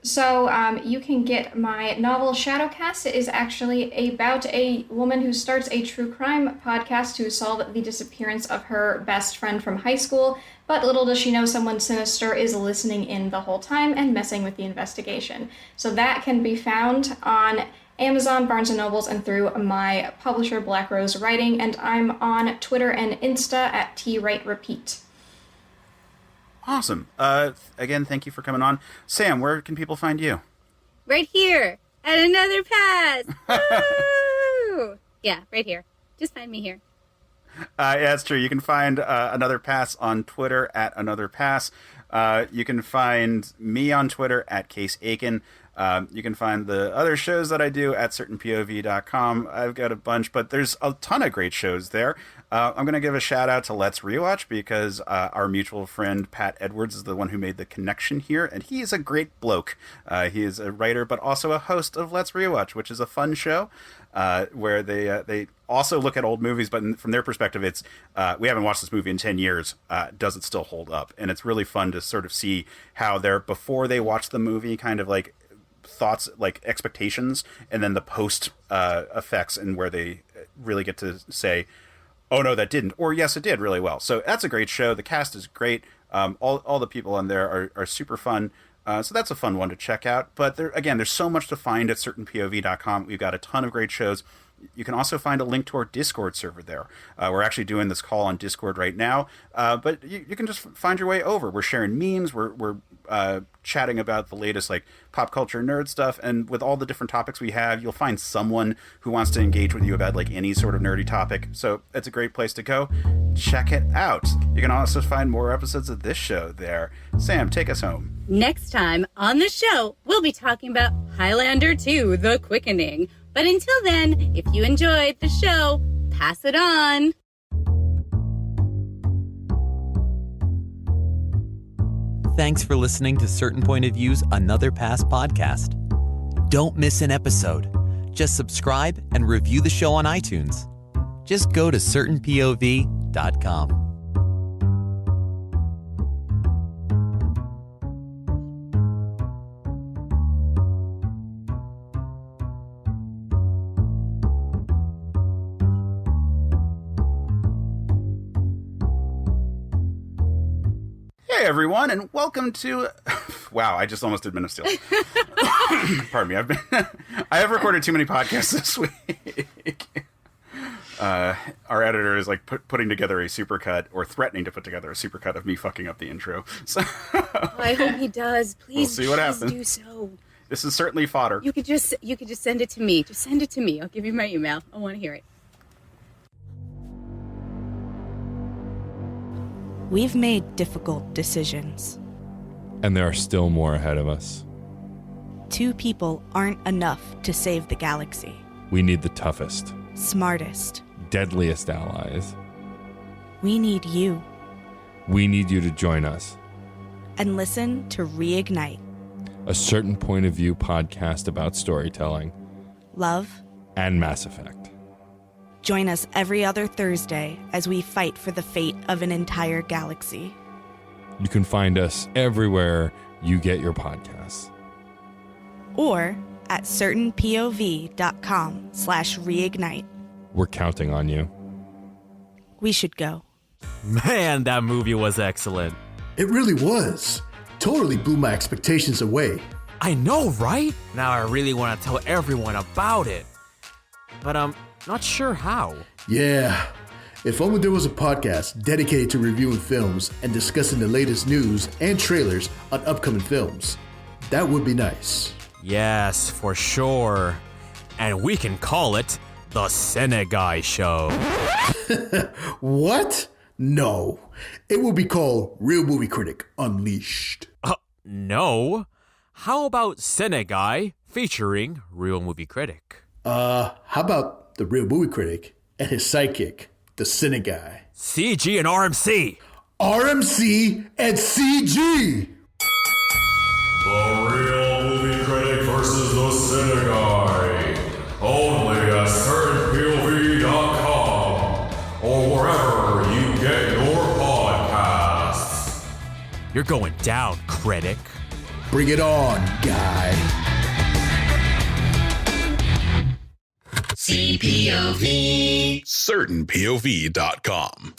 So you can get my novel Shadowcast. It is actually about a woman who starts a true crime podcast to solve the disappearance of her best friend from high school. But little does she know someone sinister is listening in the whole time and messing with the investigation. So that can be found on Amazon, Barnes & Nobles, and through my publisher, Black Rose Writing, and I'm on Twitter and Insta at TWriteRepeat. Awesome. Again, thank you for coming on. Sam, where can people find you? Right here at Another Pass. Woo! Yeah, right here. Just find me here. Yeah, it's true. You can find Another Pass on Twitter at Another Pass. You can find me on Twitter at Case Aiken. You can find the other shows that I do at certainpov.com. I've got a bunch, but there's a ton of great shows there. I'm going to give a shout out to Let's Rewatch because our mutual friend Pat Edwards is the one who made the connection here, and he is a great bloke. He is a writer, but also a host of Let's Rewatch, which is a fun show where they also look at old movies, but from their perspective, it's we haven't watched this movie in 10 years. Does it still hold up? And it's really fun to sort of see how they're, before they watch the movie, kind of like thoughts, like expectations, and then the post effects, and where they really get to say, oh no, that didn't, or yes, it did really well. So that's a great show. The cast is great. All the people on there are super fun. So that's a fun one to check out. But there's so much to find at certainpov.com. We've got a ton of great shows. You can also find a link to our Discord server there. We're actually doing this call on Discord right now, but you can just find your way over. We're sharing memes. We're chatting about the latest like pop culture nerd stuff, and with all the different topics we have, you'll find someone who wants to engage with you about like any sort of nerdy topic. So it's a great place to go. Check it out. You can also find more episodes of this show there. Sam, take us home. Next time on the show, we'll be talking about Highlander 2: The Quickening. But until then, if you enjoyed the show, pass it on. Thanks for listening to Certain Point of View's Another Pass podcast. Don't miss an episode. Just subscribe and review the show on iTunes. Just go to certainpov.com. Hey everyone, and welcome to. Wow, I just almost did Men of Steel. Pardon me. I have recorded too many podcasts this week. Our editor is like putting together a supercut, or threatening to put together a supercut of me fucking up the intro. So I hope he does. Please, we'll see what happens. Do so. This is certainly fodder. You could just send it to me. Just send it to me. I'll give you my email. I want to hear it. We've made difficult decisions. And there are still more ahead of us. 2 people aren't enough to save the galaxy. We need the toughest, Smartest. deadliest allies. We need you. We need you to join us. And listen to Reignite. A Certain Point of View podcast about storytelling Love. and Mass Effect. Join us every other Thursday as we fight for the fate of an entire galaxy. You can find us everywhere you get your podcasts. Or at certainpov.com/reignite. We're counting on you. We should go. Man, that movie was excellent. It really was. Totally blew my expectations away. I know, right? Now I really want to tell everyone about it. But I'm not sure how. Yeah. If only there was a podcast dedicated to reviewing films and discussing the latest news and trailers on upcoming films. That would be nice. Yes, for sure. And we can call it The Cineguy Show. What? No. It will be called Real Movie Critic Unleashed. No. How about Cineguy featuring Real Movie Critic? How about the Real Movie Critic and his sidekick, the Cineguy? CG and RMC. RMC and CG! The Real Movie Critic versus the Cineguy. Only at certainpov.com or wherever you get your podcasts. You're going down, critic. Bring it on, guy. CPOV. CertainPOV.com.